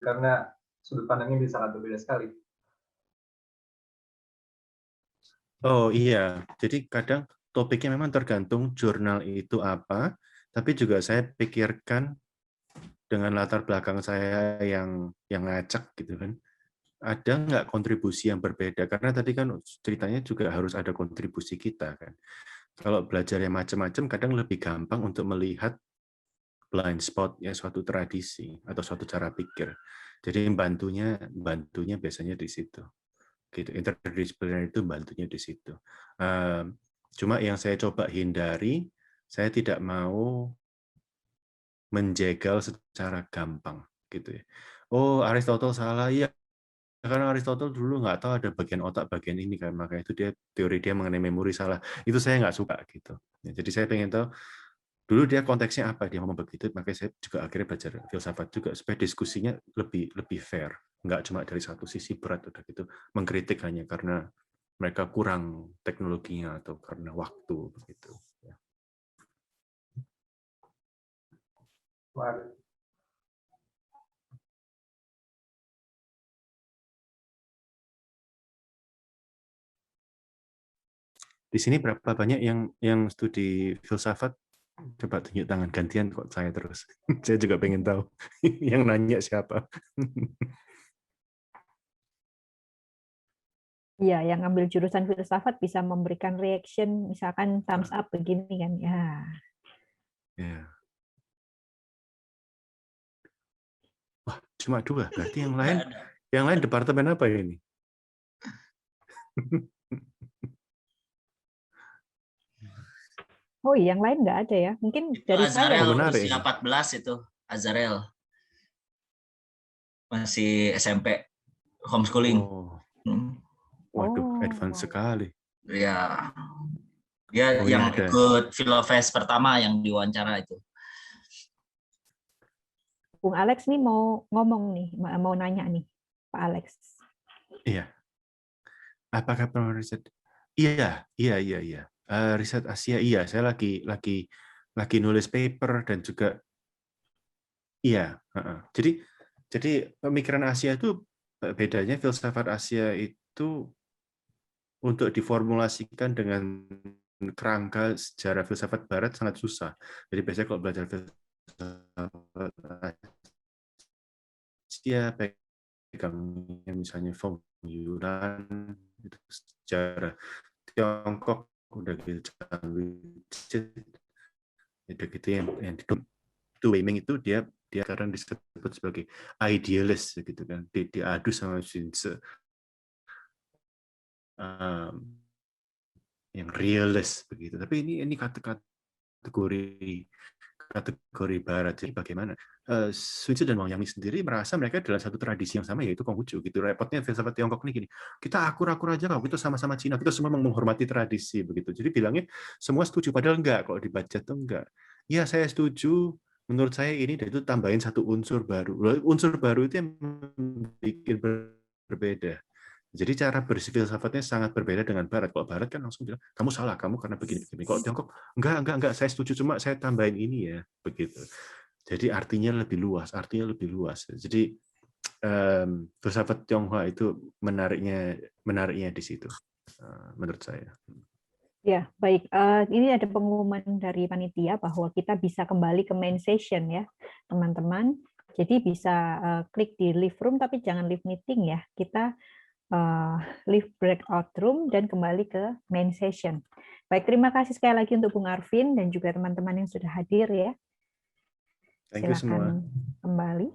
karena sudut pandangnya bisa sangat berbeda sekali. Oh iya, jadi kadang topiknya memang tergantung jurnal itu apa, tapi juga saya pikirkan dengan latar belakang saya yang ngacak gitu kan, ada nggak kontribusi yang berbeda? Karena tadi kan ceritanya juga harus ada kontribusi kita kan. Kalau belajar yang macam-macam, kadang lebih gampang untuk melihat blind spot ya suatu tradisi atau suatu cara pikir. Jadi bantunya biasanya di situ. Gitu. Interdisipliner itu bantunya di situ. Cuma yang saya coba hindari, saya tidak mau menjegal secara gampang, gitu ya. Oh, Aristotle salah ya, karena Aristotle dulu nggak tahu ada bagian otak bagian ini kan, makanya itu teori dia mengenai memori salah. Itu saya nggak suka gitu. Ya, jadi saya pengen tahu dulu dia konteksnya apa, dia ngomong begitu, makanya saya juga akhirnya belajar filsafat juga supaya diskusinya lebih fair, nggak cuma dari satu sisi berat udah gitu mengkritik hanya karena mereka kurang teknologinya atau karena waktu begitu. Ya. Di sini berapa banyak yang studi filsafat? Coba tunjuk tangan, gantian kok saya terus. Saya juga pengen tahu yang nanya siapa. Iya, yang ambil jurusan filsafat bisa memberikan reaction, misalkan thumbs up begini kan. Ya. Ya. Wah, cuma 2. Berarti yang lain departemen apa ini? Oh, yang lain nggak ada ya? Mungkin Itu dari Azarel saya. menarik usia ini. 14 itu, Azarel. Masih SMP, homeschooling. Oh, Hmm. waduh, advance sekali. Ya, dia Oh, yang ada. ikut Filofest pertama yang diwawancara itu. Bung Alex nih mau ngomong nih, mau nanya nih, Pak Alex. Iya. Apakah pernah riset? Iya. Riset Asia, iya. Saya lagi nulis paper dan juga iya. Jadi pemikiran Asia itu bedanya filsafat Asia itu untuk diformulasikan dengan kerangka sejarah filsafat Barat sangat susah. Jadi biasanya kalau belajar filsafat Asia, pegangnya misalnya Feng Yuran, itu sejarah Tiongkok udah gitu, udah gitu yang itu Wei Ming itu dia sekarang disebut sebagai idealis gitu kan, diadu sama Xunzi yang realis begitu. Tapi ini kategori Barat. Jadi bagaimana? Sun Tzu dan Wang Yang sendiri merasa mereka dalam satu tradisi yang sama, yaitu Konghucu. Gitu. Repotnya filsafat Tiongkok ini gini, kita akur-akur aja kalau kita sama-sama Cina, kita semua menghormati tradisi begitu. Jadi bilangnya semua setuju, padahal enggak. Kalau dibaca tuh enggak. Ya saya setuju. Menurut saya ini dan itu tambahin satu unsur baru. Unsur baru itu yang bikin berbeda. Jadi cara berfilsafatnya sangat berbeda dengan Barat. Kalau Barat kan langsung bilang, kamu salah, kamu karena begini-begini. Kalau Tiongkok, enggak, saya setuju, cuma saya tambahin ini ya, begitu. Jadi artinya lebih luas. Jadi filsafat Tionghoa itu menariknya di situ, menurut saya. Ya, baik. Ini ada pengumuman dari panitia bahwa kita bisa kembali ke main session ya, teman-teman. Jadi bisa klik di live room, tapi jangan live meeting ya. Kita live breakout room dan kembali ke main session. Baik, terima kasih sekali lagi untuk Bung Arvin dan juga teman-teman yang sudah hadir ya. Thank you semua. Silakan kembali.